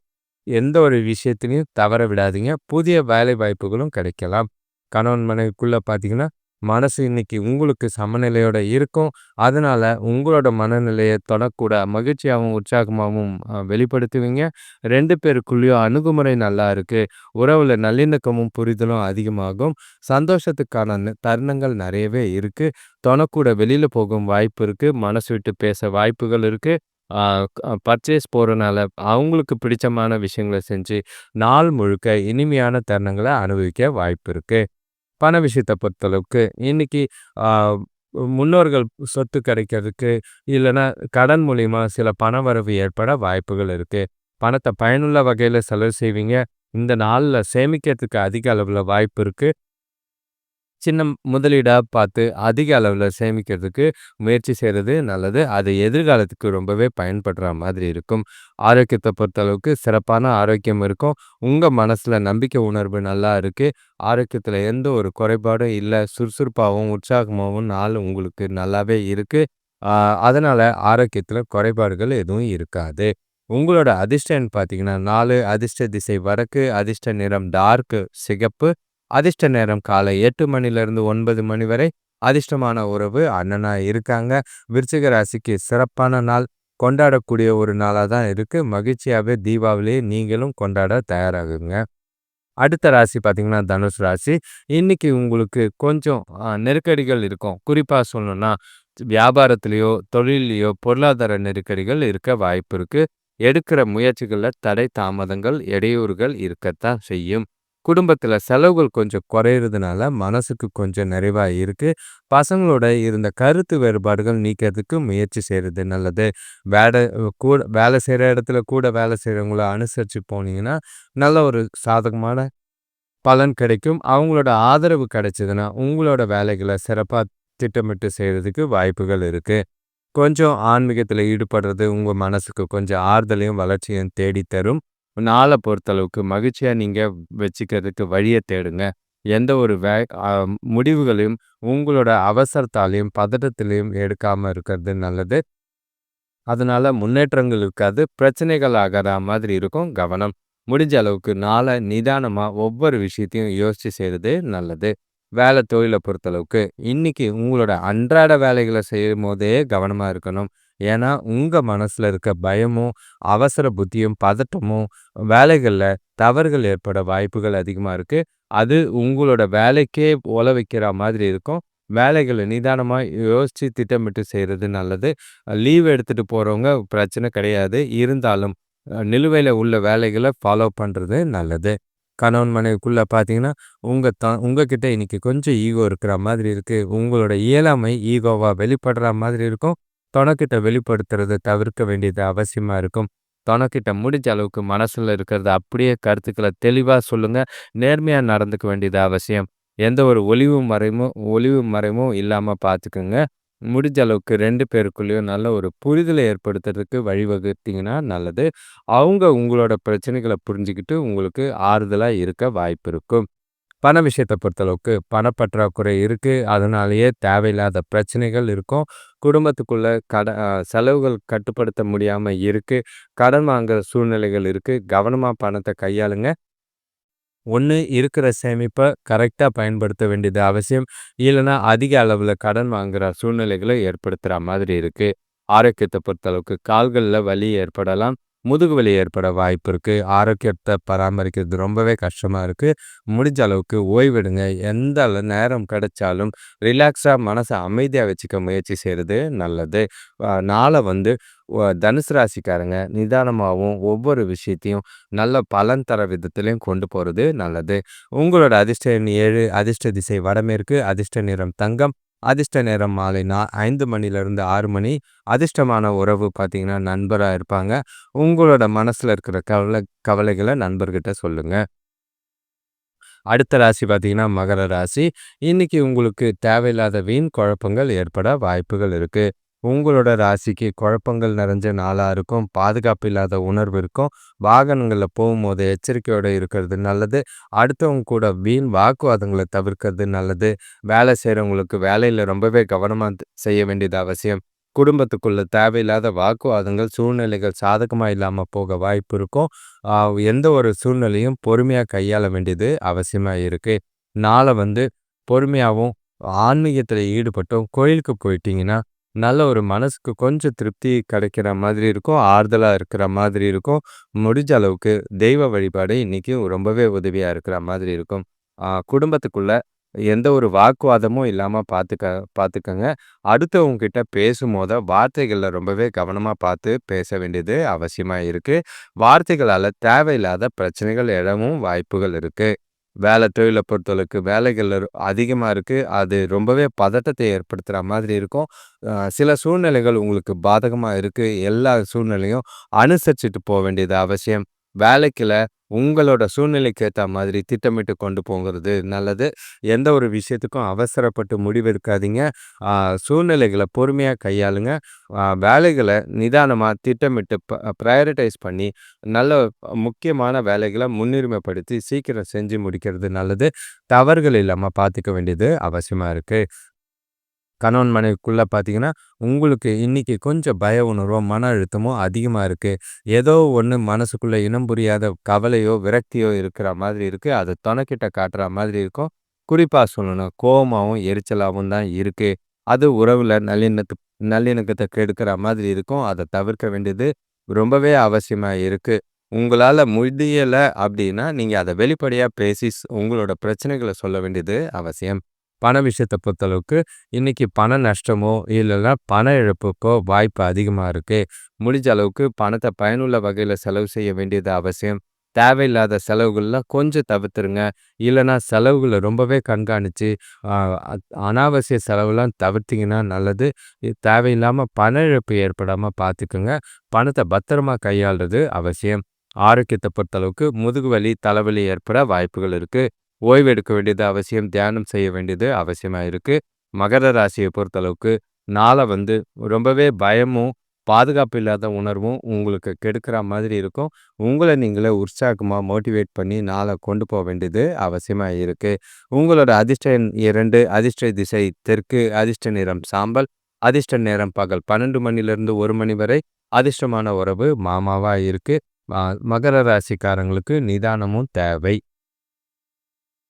எந்த ஒரு விஷயத்திலயும் தவற விடாதீங்க. புதிய வேலை வாய்ப்புகளும் கிடைக்கலாம். கணவன் மனைவிக்குள்ள பார்த்தீங்கன்னா, மனசு இன்னைக்கு உங்களுக்கு சமநிலையோட இருக்கும். அதனால உங்களோட மனநிலைய தொடக்கூட மகிழ்ச்சியாவும், உற்சாகமாவும் வெளிப்படுத்துவீங்க. 2 பேருக்குள்ளேயும் அணுகுமுறை நல்லா இருக்கு. உறவுல நல்லிணக்கமும், புரிதலும் அதிகமாகும். சந்தோஷத்துக்கான தருணங்கள் நிறையவே இருக்கு. தொணக்கூட வெளியில போகும் வாய்ப்பு இருக்கு. மனசு விட்டு பேச வாய்ப்புகள் இருக்கு. ஆ பர்ச்சேஸ் போறனால அவங்களுக்கு பிடிச்சமான விஷயங்கள செஞ்சு, நாள் முழுக்க இனிமையான தருணங்கள அனுபவிக்க வாய்ப்பு இருக்கு. பண விஷயத்த பொறுத்தளவுக்கு, இன்னைக்கு ஆ முன்னோர்கள் சொத்து கிடைக்கிறதுக்கு, இல்லன்னா கடன் மூலியமா சில பணவரவு ஏற்பட வாய்ப்புகள் இருக்கு. பணத்த பயனுள்ள வகையில செலவு செய்வீங்க. இந்த நாள்ல சேமிக்கிறதுக்கு அதிக அளவுல வாய்ப்பு இருக்கு. சின்ன முதலீடா பார்த்து அதிக அளவுல சேமிக்கிறதுக்கு முயற்சி செய்றது நல்லது. அது எதிர்காலத்துக்கு ரொம்பவே பயன்படுற மாதிரி இருக்கும். ஆரோக்கியத்த பொறுத்தளவுக்கு சிறப்பான ஆரோக்கியம் இருக்கும். உங்க மனசுல நம்பிக்கை உணர்வு நல்லா இருக்கு. ஆரோக்கியத்துல எந்த ஒரு குறைபாடும் இல்ல. சுறுசுறுப்பாவும், உற்சாகமாவும் நாள் உங்களுக்கு நல்லாவே இருக்கு. ஆ அதனால ஆரோக்கியத்துல குறைபாடுகள் எதுவும் இருக்காது. உங்களோட அதிர்ஷ்ட எண் பார்த்தீங்கன்னா 4, அதிர்ஷ்ட திசை வடக்கு, அதிர்ஷ்ட நிறம் டார்க் சிகப்பு. அதிர்ஷ்ட நேரம் காலை 8 மணிலிருந்து 9 மணி வரை. அதிர்ஷ்டமான உறவு அண்ணனா இருக்காங்க. விருச்சிக ராசிக்கு சிறப்பான நாள். கொண்டாடக்கூடிய ஒரு நாளா தான் இருக்கு. மகிழ்ச்சியாவே தீபாவளியை நீங்களும் கொண்டாட தயாராகுங்க. அடுத்த ராசி பார்த்தீங்கன்னா, தனுசு ராசி. இன்னைக்கு உங்களுக்கு கொஞ்சம் நெருக்கடிகள் இருக்கும். குறிப்பா சொல்லணும்னா, வியாபாரத்திலயோ, தொழில்லயோ பொருளாதார நெருக்கடிகள் இருக்க வாய்ப்பு இருக்கு. எடுக்கிற முயற்சிகள்ல தடை, தாமதங்கள், இடையூறுகள் இருக்கத்தான் செய்யும். குடும்பத்தில செலவுகள் கொஞ்சம் குறையிறதுனால மனசுக்கு கொஞ்சம் நிறைவா இருக்கு. பசங்களோட இருந்த கருத்து வேறுபாடுகள் நீக்கிறதுக்கு முயற்சி செய்றது நல்லது. வேட கூட வேலை செய்ற இடத்துல கூட வேலை செய்றவங்கள அனுசரிச்சு போனீங்கன்னா, நல்ல ஒரு சாதகமான பலன் கிடைக்கும். அவங்களோட ஆதரவு கிடைச்சதுன்னா, உங்களோட வேலைகள சிறப்பா திட்டமிட்டு செய்றதுக்கு வாய்ப்புகள் இருக்கு. கொஞ்சம் ஆன்மீகத்துல ஈடுபடுறது உங்க மனசுக்கு கொஞ்சம் ஆறுதலையும், வளர்ச்சியும் தேடி தரும். நாள பொறுத்தளவுக்கு மகிழ்ச்சியா நீங்க வச்சுக்கிறதுக்கு வழிய தேடுங்க. எந்த ஒரு முடிவுகளையும் உங்களோட அவசரத்தாலயும், பதட்டத்திலயும் எடுக்காம இருக்கிறது நல்லது. அதனால முன்னேற்றங்கள் இருக்காது. பிரச்சனைகள் ஆகாத மாதிரி இருக்கும். கவனம். முடிஞ்ச அளவுக்கு நாள நிதானமா ஒவ்வொரு விஷயத்தையும் யோசிச்சு செய்றது நல்லது. வேலை தொழில பொறுத்தளவுக்கு, இன்னைக்கு உங்களோட அன்றாட வேலைகள செய்யும்போதே கவனமா இருக்கணும். ஏன்னா, உங்க மனசுல இருக்க பயமும், அவசர புத்தியும், பதட்டமும் வேலைகள்ல தவறுகள் ஏற்பட வாய்ப்புகள் அதிகமா இருக்கு. அது உங்களோட வேலைக்கே உல வைக்கிற மாதிரி இருக்கும். வேலைகள நிதானமா யோசிச்சு திட்டமிட்டு செய்றது நல்லது. லீவ் எடுத்துட்டு போறவங்க பிரச்சனை கிடையாது. இருந்தாலும் நிலுவையில உள்ள வேலைகள ஃபாலோ பண்றது நல்லது. கணவன் மனைவிக்குள்ள பார்த்தீங்கன்னா, உங்ககிட்ட இன்னைக்கு கொஞ்சம் ஈகோ இருக்கிற மாதிரி இருக்கு. உங்களோட இயலாமை ஈகோவா வெளிப்படுற மாதிரி இருக்கும். தொணக்கிட்ட வெளிப்படுத்துறத தவிர்க்க வேண்டியது அவசியமா இருக்கும். தொணக்கிட்ட முடிஞ்ச அளவுக்கு மனசுல இருக்கிறத அப்படியே கருத்துக்கள தெளிவா சொல்லுங்க. நேர்மையா நடந்துக்க வேண்டியது அவசியம். எந்த ஒரு ஒளிவு மறைவும் இல்லாம பார்த்துக்கங்க. முடிஞ்ச அளவுக்கு 2 பேருக்குள்ளேயும் நல்ல ஒரு புரிதலை ஏற்படுத்துறதுக்கு வழிவகுத்தீங்கன்னா நல்லது. அவங்க உங்களோட பிரச்சனைகள புரிஞ்சுகிட்டு உங்களுக்கு ஆறுதலா இருக்க வாய்ப்பு இருக்கும். பண விஷயத்த பொறுத்தளவுக்கு பணப்பற்றாக்குறை இருக்கு. அதனாலேயே தேவையில்லாத பிரச்சனைகள் இருக்கும். குடும்பத்துக்குள்ள செலவுகள் கட்டுப்படுத்த முடியாம இருக்கு. கடன் வாங்குற சூழ்நிலைகள் இருக்கு. கவனமா பணத்த கையாளுங்க. ஒண்ணு இருக்கிற சேமிப்ப கரெக்ட்டா பயன்படுத்த வேண்டியது அவசியம். இல்லன்னா அதிக அளவுல கடன் வாங்குற சூழ்நிலைகள ஏற்படுத்துற மாதிரி இருக்கு. ஆரோக்கியத்த பொறுத்தளவுக்கு கால்கள்ல வலி ஏற்படலாம். முதுகு வலி ஏற்பட வாய்ப்பு இருக்கு. ஆரோக்கியத்த பராமரிக்கிறது ரொம்பவே கஷ்டமா இருக்கு. முடிஞ்ச அளவுக்கு ஓய்வெடுங்க. எந்த நேரம் கிடைச்சாலும் ரிலாக்ஸா மனச அமைதியா வச்சுக்க முயற்சி செய்றது நல்லது. நாள வந்து தனுசு ராசிக்காரங்க நிதானமாவும் ஒவ்வொரு விஷயத்தையும் நல்ல பலன் தர விதத்திலயும் கொண்டு போறது நல்லது. உங்களோட அதிர்ஷ்ட எண் 7, அதிர்ஷ்ட திசை வடமேற்கு, அதிர்ஷ்ட நிறம் தங்கம், அதிர்ஷ்ட நேரம் மாலை 5 மணிலிருந்து 6 மணி. அதிர்ஷ்டமான உறவு பார்த்தீங்கன்னா, நண்பரா இருப்பாங்க. உங்களோட மனசுல இருக்கிற கவலைகள நண்பர்கிட்ட சொல்லுங்க. அடுத்த ராசி பார்த்தீங்கன்னா, மகர ராசி. இன்னைக்கு உங்களுக்கு தேவையில்லாத வீண் குழப்பங்கள் ஏற்பட வாய்ப்புகள் இருக்கு. உங்களோட ராசிக்கு குழப்பங்கள் நிறைஞ்ச நாளா இருக்கும். பாதுகாப்பு இல்லாத உணர்வு இருக்கும். வாகனங்கள்ல போகும்போது எச்சரிக்கையோட இருக்கிறது நல்லது. அடுத்தவங்க கூட வீண் வாக்குவாதங்கள தவிர்க்கிறது நல்லது. வேலை செய்றவங்களுக்கு வேலையில ரொம்பவே கவனமா செய்ய வேண்டியது அவசியம். குடும்பத்துக்குள்ள தேவையில்லாத வாக்குவாதங்கள், சூழ்நிலைகள் சாதகமா இல்லாம போக வாய்ப்பு இருக்கும். ஆ எந்த ஒரு சூழ்நிலையும் பொறுமையா கையாள வேண்டியது அவசியமா இருக்கு. நாள வந்து பொறுமையாவும், ஆன்மீகத்தில ஈடுபட்டும் கோயிலுக்கு போயிட்டீங்கன்னா, நல்ல ஒரு மனசுக்கு கொஞ்சம் திருப்தி கிடைக்கிற மாதிரி இருக்கும். ஆறுதலா இருக்கிற மாதிரி இருக்கும். முடிஞ்ச அளவுக்கு தெய்வ வழிபாடு இன்னைக்கு ரொம்பவே உதவியா இருக்கிற மாதிரி இருக்கும். குடும்பத்துக்குள்ள எந்த ஒரு வாக்குவாதமும் இல்லாம பார்த்துக்கங்க. அடுத்தவங்க கிட்ட பேசும்போது வார்த்தைகள்ல ரொம்பவே கவனமா பார்த்து பேச வேண்டியது அவசியமா இருக்கு. வார்த்தைகளால தேவையில்லாத பிரச்சனைகள் எழவும் வாய்ப்புகள் இருக்கு. தொழில பொறுத்தளவுக்கு வேலைகள் அதிகமா இருக்கு. அது ரொம்பவே பதட்டத்தை ஏற்படுத்துற மாதிரி இருக்கும். சில சூழ்நிலைகள் உங்களுக்கு பாதகமா இருக்கு. எல்லா சூழ்நிலையும் அனுசரிச்சுட்டு வேண்டியது அவசியம். வேலைக்குல உங்களோட சூழ்நிலைக்கு ஏத்த மாதிரி திட்டமிட்டு கொண்டு போகிறது நல்லது. எந்த ஒரு விஷயத்துக்கும் அவசரப்பட்டு முடிவெடுக்காதீங்க. சூழ்நிலைகள பொறுமையா கையாளுங்க. வேலைகள நிதானமா திட்டமிட்டு பிரையாரிடைஸ் பண்ணி நல்ல முக்கியமான வேலைகள முன்னுரிமைப்படுத்தி சீக்கிரம் செஞ்சு முடிக்கிறது நல்லது. தவறுகள் இல்லாம பார்த்துக்க வேண்டியது அவசியமா இருக்கு. கணவன் மனைவிக்குள்ள பார்த்தீங்கன்னா, உங்களுக்கு இன்னைக்கு கொஞ்சம் பய உணர்வோ, மன அழுத்தமோ அதிகமா இருக்கு. ஏதோ ஒண்ணு மனசுக்குள்ள இனம் புரியாத கவலையோ, விரக்தியோ இருக்கிற மாதிரி இருக்கு. அத தொணக்கிட்ட காட்டுற மாதிரி இருக்கும். குறிப்பா சொல்லணும்னா, கோவமாவும், எரிச்சலாவும் தான் இருக்கு. அது உறவுல நல்லிணக்கத்த கெடுக்கிற மாதிரி இருக்கும். அத தவிர்க்க வேண்டியது ரொம்பவே அவசியமா இருக்கு. உங்களால முடியல அப்படின்னா, நீங்க அத வெளிப்படையா பேசி உங்களோட பிரச்சனைகள சொல்ல வேண்டியது அவசியம். பண விஷயத்த பொறுத்தளவுக்கு இன்னைக்கு பண நஷ்டமோ இல்லைன்னா பண இழப்புக்கோ வாய்ப்பு அதிகமா இருக்கு. முடிஞ்ச அளவுக்கு பணத்தை பயனுள்ள வகையில செலவு செய்ய வேண்டியது அவசியம். தேவையில்லாத செலவுகள்லாம் கொஞ்சம் தவிர்த்துருங்க. இல்லைன்னா செலவுகளை ரொம்பவே கண்காணிச்சு அனாவசிய செலவுலாம் தவிர்த்தீங்கன்னா நல்லது. தேவையில்லாம பண இழப்பு ஏற்படாம பார்த்துக்குங்க. பணத்தை பத்திரமா கையாளுறது அவசியம். ஆரோக்கியத்தை பொறுத்தளவுக்கு முதுகு வலி, தலைவலி ஏற்பட வாய்ப்புகள் இருக்கு. ஓய்வு எடுக்க வேண்டியது அவசியம். தியானம் செய்ய வேண்டியது அவசியமா இருக்கு. மகர ராசியை பொறுத்தளவுக்கு நாள ரொம்பவே பயமும், பாதுகாப்பு இல்லாத உணர்வும் உங்களுக்கு கெடுக்கிற மாதிரி இருக்கும். உங்கள நீங்களே உற்சாகமா மோட்டிவேட் பண்ணி நாள கொண்டு வேண்டியது அவசியமா இருக்கு. உங்களோட அதிர்ஷ்ட எண் 2, அதிர்ஷ்ட திசை தெற்கு, அதிர்ஷ்ட நிறம் சாம்பல், அதிர்ஷ்ட நேரம் பகல் 12 மணிலிருந்து 1 மணி வரை. அதிர்ஷ்டமான உறவு மாமாவா இருக்கு. மகர ராசிக்காரங்களுக்கு நிதானமும் தேவை.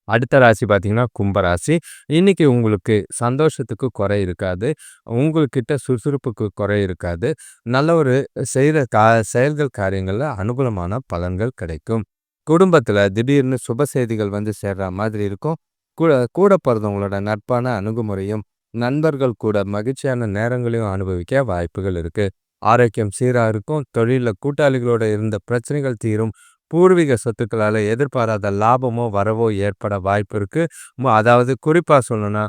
அடுத்த ராசி பார்த்தீங்கன்னா, கும்பராசி. இன்னைக்கு உங்களுக்கு சந்தோஷத்துக்கு குறை இருக்காது. உங்கள்கிட்ட சுறுசுறுப்புக்கு குறை இருக்காது. நல்ல ஒரு செய்ற செயல்கள், காரியங்கள்ல அனுகூலமான பலன்கள் கிடைக்கும். குடும்பத்தில திடீர்னு சுப செய்திகள் சேர்ற மாதிரி இருக்கும். கூட கூட பிறந்தவங்களோட நட்பான அணுகுமுறையும், நண்பர்கள் கூட மகிழ்ச்சியான நேரங்களையும் அனுபவிக்க வாய்ப்புகள் இருக்கு. ஆரோக்கியம் சீரா இருக்கும். தொழில்ல கூட்டாளிகளோட இருந்த பிரச்சனைகள் தீரும். பூர்வீக சொத்துக்களால எதிர்பாராத லாபமோ, வரவோ ஏற்பட வாய்ப்பு இருக்கு. அதாவது குறிப்பா சொல்லணும்னா,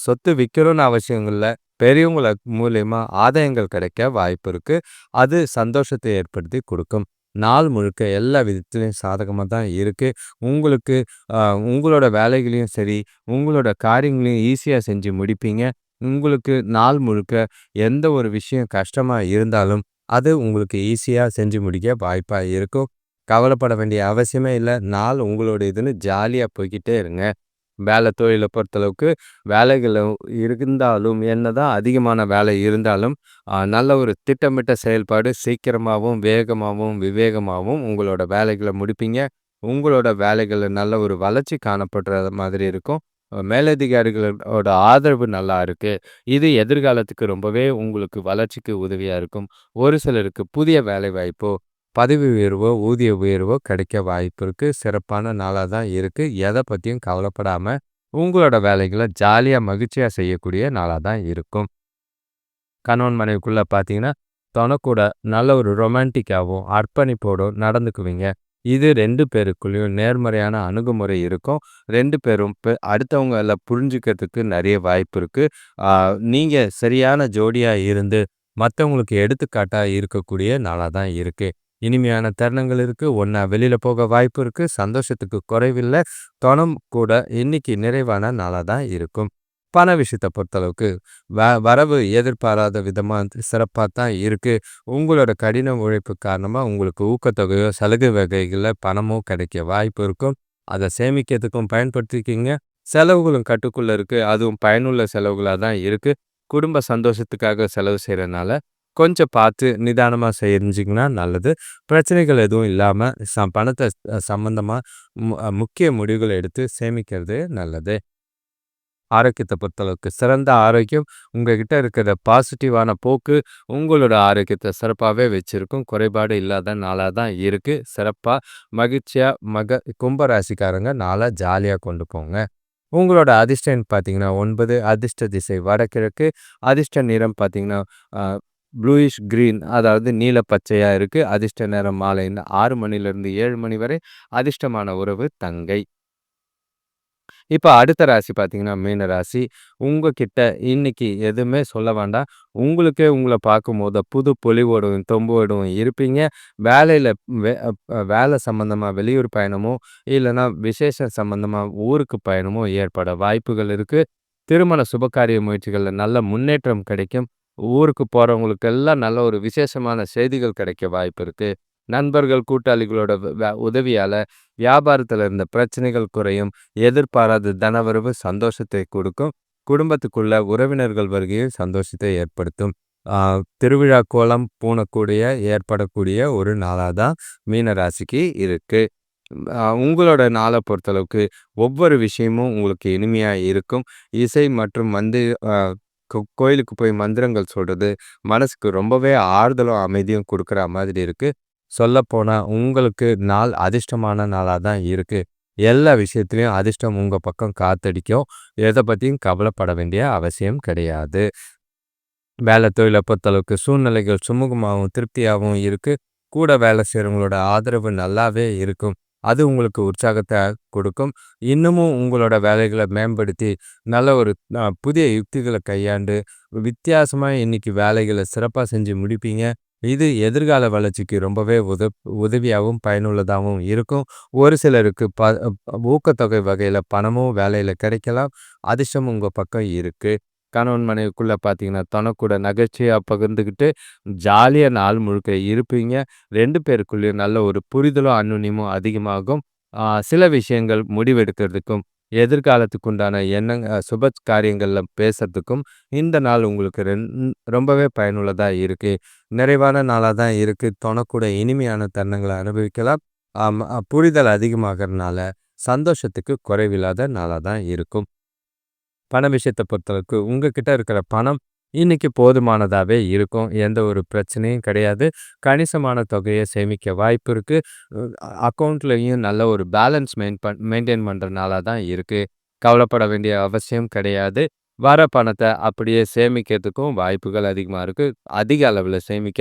சொத்து விக்கணும்னு அவசியம் இல்ல. பெரியவங்கள மூலியமா ஆதாயங்கள் கிடைக்க வாய்ப்பு இருக்கு. அது சந்தோஷத்தை ஏற்படுத்தி குடுக்கும். நாள் முழுக்க எல்லா விதத்திலயும் சாதகமா தான் இருக்கு. உங்களுக்கு உங்களோட வேலைகளையும் சரி, உங்களோட காரியங்களையும் ஈஸியா செஞ்சு முடிப்பீங்க. உங்களுக்கு நாள் முழுக்க எந்த ஒரு விஷயம் கஷ்டமா இருந்தாலும், அது உங்களுக்கு ஈஸியா செஞ்சு முடிக்க வாய்ப்பா இருக்கும். கவலைப்பட வேண்டிய அவசியமே இல்ல. நாள் உங்களுடையதுன்னு ஜாலியா போய்க்கிட்டே இருங்க. தொழில பொறுத்தளவுக்கு வேலைகள் இருந்தாலும், என்னதான் அதிகமான வேலை இருந்தாலும், நல்ல ஒரு திட்டமிட்ட செயல்பாடு சீக்கிரமாவும், வேகமாவும், விவேகமாவும் உங்களோட வேலைகள முடிப்பீங்க. உங்களோட வேலைகள்ல நல்ல ஒரு வளர்ச்சி காணப்படுற மாதிரி இருக்கும். மேலதிகாரிகளோட ஆதரவு நல்லா இருக்கு. இது எதிர்காலத்துக்கு ரொம்பவே உங்களுக்கு வளர்ச்சிக்கு உதவியா இருக்கும். ஒரு சிலருக்கு புதிய வேலைவாய்ப்போ, பதவி உயர்வோ, ஊதிய உயர்வோ கிடைக்க வாய்ப்பு இருக்கு. சிறப்பான நாளா தான் இருக்கு. எத பத்தியும் கவலைப்படாம, உங்களோட வேலைகள ஜாலியா, மகிழ்ச்சியா செய்யக்கூடிய நாளா தான் இருக்கும். கணவன் மனைவிக்குள்ள பார்த்தீங்கன்னா, தொணக்கூட நல்ல ஒரு ரொமான்டிக்காவும், அர்ப்பணிப்போடும் நடந்துக்குவீங்க. இது 2 பேருக்குள்ளயும் நேர்மறையான அணுகுமுறை இருக்கும். 2 பேரும் அடுத்தவங்கள புரிஞ்சுக்கிறதுக்கு நெறைய வாய்ப்பு இருக்கு. ஆ நீங்க சரியான ஜோடியா இருந்து, மத்தவங்களுக்கு எடுத்துக்காட்டா இருக்கக்கூடிய நாளா தான் இருக்கு. இனிமையான தருணங்கள் இருக்கு. ஒண்ணா வெளியில போக வாய்ப்பு இருக்கு. சந்தோஷத்துக்கு குறைவில்ல. தொணம் கூட இன்னைக்கு நிறைவான நாளா தான் இருக்கும். பண விஷயத்த பொறுத்தளவுக்கு வரவு எதிர்பாராத விதமா சிறப்பா தான் இருக்கு. உங்களோட கடின உழைப்பு காரணமா உங்களுக்கு ஊக்கத்தொகையோ, சலுகை வகைகள்ல பணமோ கிடைக்க வாய்ப்பு இருக்கும். அத சேமிக்கிறதுக்கும் பயன்படுத்திக்கங்க. செலவுகளும் கட்டுக்குள்ள இருக்கு. அதுவும் பயனுள்ள செலவுகளா தான் இருக்கு. குடும்ப சந்தோஷத்துக்காக செலவு செய்றனால, கொஞ்சம் பார்த்து நிதானமா செஞ்சீங்கன்னா நல்லது. பிரச்சனைகள் எதுவும் இல்லாம பணத்த சம்பந்தமா முக்கிய முடிவுகள எடுத்து சேமிக்கிறது நல்லது. ஆரோக்கியத்த பொறுத்தளவுக்கு சிறந்த ஆரோக்கியம், உங்ககிட்ட இருக்கிற பாசிட்டிவான போக்கு, உங்களோட ஆரோக்கியத்த சிறப்பாவே வச்சிருக்கும். குறைபாடு இல்லாத நாளா தான் இருக்கு. சிறப்பா, மகிழ்ச்சியா கும்ப ராசிக்காரங்க நாள ஜாலியா கொண்டு போங்க. உங்களோட அதிர்ஷ்ட எண் பார்த்தீங்கன்னா 9, அதிர்ஷ்ட திசை வடகிழக்கு, அதிர்ஷ்ட நிறம் பார்த்தீங்கன்னா, அ ப்ளூயிஷ் கிரீன் அதாவது நீல பச்சையா இருக்கு. அதிர்ஷ்ட நேரம் மாலை 6 மணிலிருந்து 7 மணி வரை. அதிர்ஷ்டமான உறவு தங்கை. இப்ப அடுத்த ராசி பார்த்தீங்கன்னா, மீன ராசி. உங்ககிட்ட இன்னைக்கு எதுவுமே சொல்ல வேண்டாம். உங்களுக்கே உங்கள பார்க்கும்போது புது பொலிவோடும், தெம்போடும் இருப்பீங்க. வேலையில வேலை சம்மந்தமா வெளியூர் பயணமோ, இல்லன்னா விசேஷம் சம்மந்தமா ஊருக்கு பயணமோ ஏற்பட வாய்ப்புகள் இருக்கு. திருமண சுபகாரிய முயற்சிகள்ல நல்ல முன்னேற்றம் கிடைக்கும். ஊருக்கு போறவங்களுக்கெல்லாம் நல்ல ஒரு விசேஷமான செய்திகள் கிடைக்க வாய்ப்பு இருக்கு. நண்பர்கள், கூட்டாளிகளோட உதவியால வியாபாரத்துல இருந்த பிரச்சனைகள் குறையும். எதிர்பாராத தனவரவு சந்தோஷத்தை கொடுக்கும். குடும்பத்துக்குள்ள உறவினர்கள் வருகையும் சந்தோஷத்தை ஏற்படுத்தும். ஆ திருவிழா கோலம் பூணக்கூடிய ஏற்படக்கூடிய ஒரு நாளா தான் மீன ராசிக்கு இருக்கு. உங்களோட நாள பொறுத்தளவுக்கு ஒவ்வொரு விஷயமும் உங்களுக்கு இனிமையா இருக்கும். இசை மற்றும் அ கோயிலுக்கு போய் மந்திரங்கள் சொல்றது, மனசுக்கு ரொம்பவே ஆறுதலும், அமைதியும் குடுக்குற மாதிரி இருக்கு. சொல்லப்போனா உங்களுக்கு நாள் அதிர்ஷ்டமான நாளா தான் இருக்கு. எல்லா விஷயத்திலயும் அதிர்ஷ்டம் உங்க பக்கம் காத்தடிக்கும். எத பத்தியும் கவலைப்பட வேண்டிய அவசியம் கிடையாது. வேலை தொழில பொறுத்தளவுக்கு சூழ்நிலைகள் சுமூகமாவும், திருப்தியாவும் இருக்கு. கூட வேலை செய்றவங்களோட ஆதரவு நல்லாவே இருக்கும். அது உங்களுக்கு உற்சாகத்த கொடுக்கும். இன்னமும் உங்களோட வேலைகள மேம்படுத்தி, நல்ல ஒரு புதிய யுக்திகள கையாண்டு, வித்தியாசமா இன்னைக்கு வேலைகள சிறப்பா செஞ்சு முடிப்பீங்க. இது எதிர்கால வளர்ச்சிக்கு ரொம்பவே உதவியாவும், பயனுள்ளதாவும் இருக்கும். ஒரு சிலருக்கு ஊக்கத்தொகை வகையில பணமும் வேலையில கிடைக்கலாம். அதிர்ஷ்டம் உங்க பக்கம் இருக்கு. கணவன் மனைவிக்குள்ள பார்த்தீங்கன்னா, தனக்கூட நகைச்சுவையா பகிர்ந்துக்கிட்டு, ஜாலியா நாள் முழுக்க இருப்பீங்க. 2 பேருக்குள்ளயும் நல்ல ஒரு புரிதலும், அந்யோன்யமும் அதிகமாகும். சில விஷயங்கள் முடிவெடுக்கிறதுக்கும், எதிர்காலத்துக்கு உண்டான சுப காரியங்கள்ல பேசுறதுக்கும், இந்த நாள் உங்களுக்கு ரொம்பவே பயனுள்ளதா இருக்கு. நிறைவான நாளா தான் இருக்கு. தொணக்கூட இனிமையான தருணங்கள அனுபவிக்கலாம். புரிதல் அதிகமாகறனால, சந்தோஷத்துக்கு குறைவில்லாத நாளா தான் இருக்கும். பண விஷயத்த பொறுத்தளவுக்கு உங்ககிட்ட இருக்கிற பணம் இன்னைக்கு போதுமானதாவே இருக்கும். எந்த ஒரு பிரச்சனையும் கிடையாது. கணிசமான தொகையை சேமிக்க வாய்ப்பு இருக்கு. அக்கவுண்ட்லயும் நல்ல ஒரு பேலன்ஸ் மெயின்டெயின் பண்றனால தான் இருக்கு. கவலைப்பட வேண்டிய அவசியம் கிடையாது. வர பணத்த அப்படியே சேமிக்கிறதுக்கும் வாய்ப்புகள் அதிகமா இருக்கு. அதிக அளவுல சேமிக்க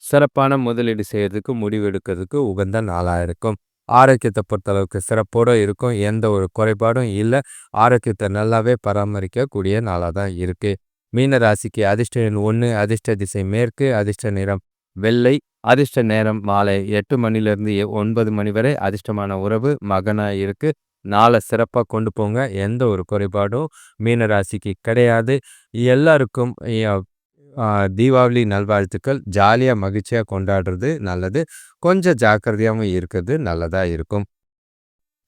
சிறப்பான முதலீடு செய்யறதுக்கு, முடிவு எடுக்கிறதுக்கு உகந்த நாளா இருக்கும். ஆரோக்கியத்த பொறுத்தளவுக்கு சிறப்போட இருக்கும். எந்த ஒரு குறைபாடும் இல்ல. ஆரோக்கியத்த நல்லாவே பராமரிக்கக்கூடிய நாளா தான் இருக்கு. மீன ராசிக்கு அதிர்ஷ்ட எண் 1, அதிர்ஷ்ட திசை மேற்கு, அதிர்ஷ்ட நிறம் வெள்ளை, அதிர்ஷ்ட நேரம் மாலை 8 மணிலிருந்து 9 மணி வரை. அதிர்ஷ்டமான உறவு மகனா இருக்கு. நாள சிறப்பா கொண்டு போங்க. எந்த ஒரு குறைபாடும் மீன ராசிக்கு கிடையாது. எல்லாருக்கும் ஆ தீபாவளி நல்வாழ்த்துக்கள். ஜாலியா, மகிழ்ச்சியா கொண்டாடுறது நல்லது. கொஞ்சம் ஜாக்கிரதையாவும் இருக்கிறது நல்லதா இருக்கும்.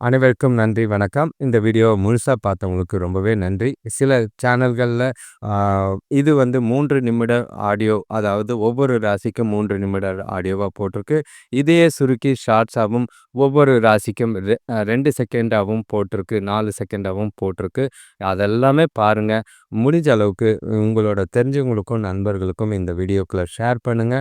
அனைவருக்கும் நன்றி, வணக்கம். இந்த வீடியோ முழுசா பார்த்தவங்களுக்கு ரொம்பவே நன்றி. சில சேனல்கள்ல ஆ இது வந்து 3 நிமிட ஆடியோ, அதாவது ஒவ்வொரு ராசிக்கும் 3 நிமிட ஆடியோவா போட்டிருக்கு. இதையே சுருக்கி ஷார்ட்ஸாவும் ஒவ்வொரு ராசிக்கும் 2 செகண்டாவும் போட்டிருக்கு, 4 செகண்டாவும் போட்டிருக்கு. அதெல்லாமே பாருங்க. முடிஞ்ச அளவுக்கு உங்களோட தெரிஞ்சவங்களுக்கும், நண்பர்களுக்கும் இந்த வீடியோக்கள ஷேர் பண்ணுங்க.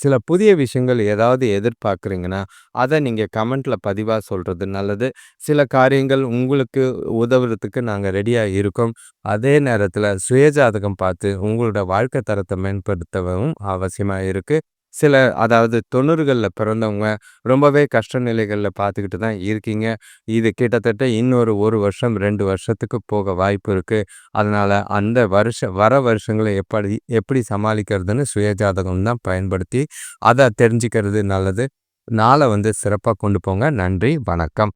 சில புதிய விஷயங்கள் ஏதாவது எதிர்பார்க்குறீங்கன்னா, அத நீங்க கமெண்ட்ல பதிவா சொல்றது நல்லது. சில காரியங்கள் உங்களுக்கு உதவுறதுக்கு நாங்க ரெடியா இருக்கோம். அதே நேரத்துல சுயஜாதகம் பார்த்து உங்களோட வாழ்க்கை தரத்தை மேம்படுத்தவும் அவசியமா இருக்கு. அதாவது 90கள்ல பிறந்தவங்க ரொம்பவே கஷ்ட நிலைகள்ல பார்த்துக்கிட்டு தான் இருக்கீங்க. இது கிட்டத்தட்ட இன்னொரு 1 வருஷம் 2 வருஷத்துக்கு போக வாய்ப்பு இருக்கு. அதனால அந்த வர வருஷங்களை எப்படி எப்படி சமாளிக்கிறதுன்னு சுயஜாதகம் தான் பயன்படுத்தி அதை தெரிஞ்சுக்கிறது நல்லது. நாளை வந்து சிறப்பா கொண்டு போங்க. நன்றி, வணக்கம்.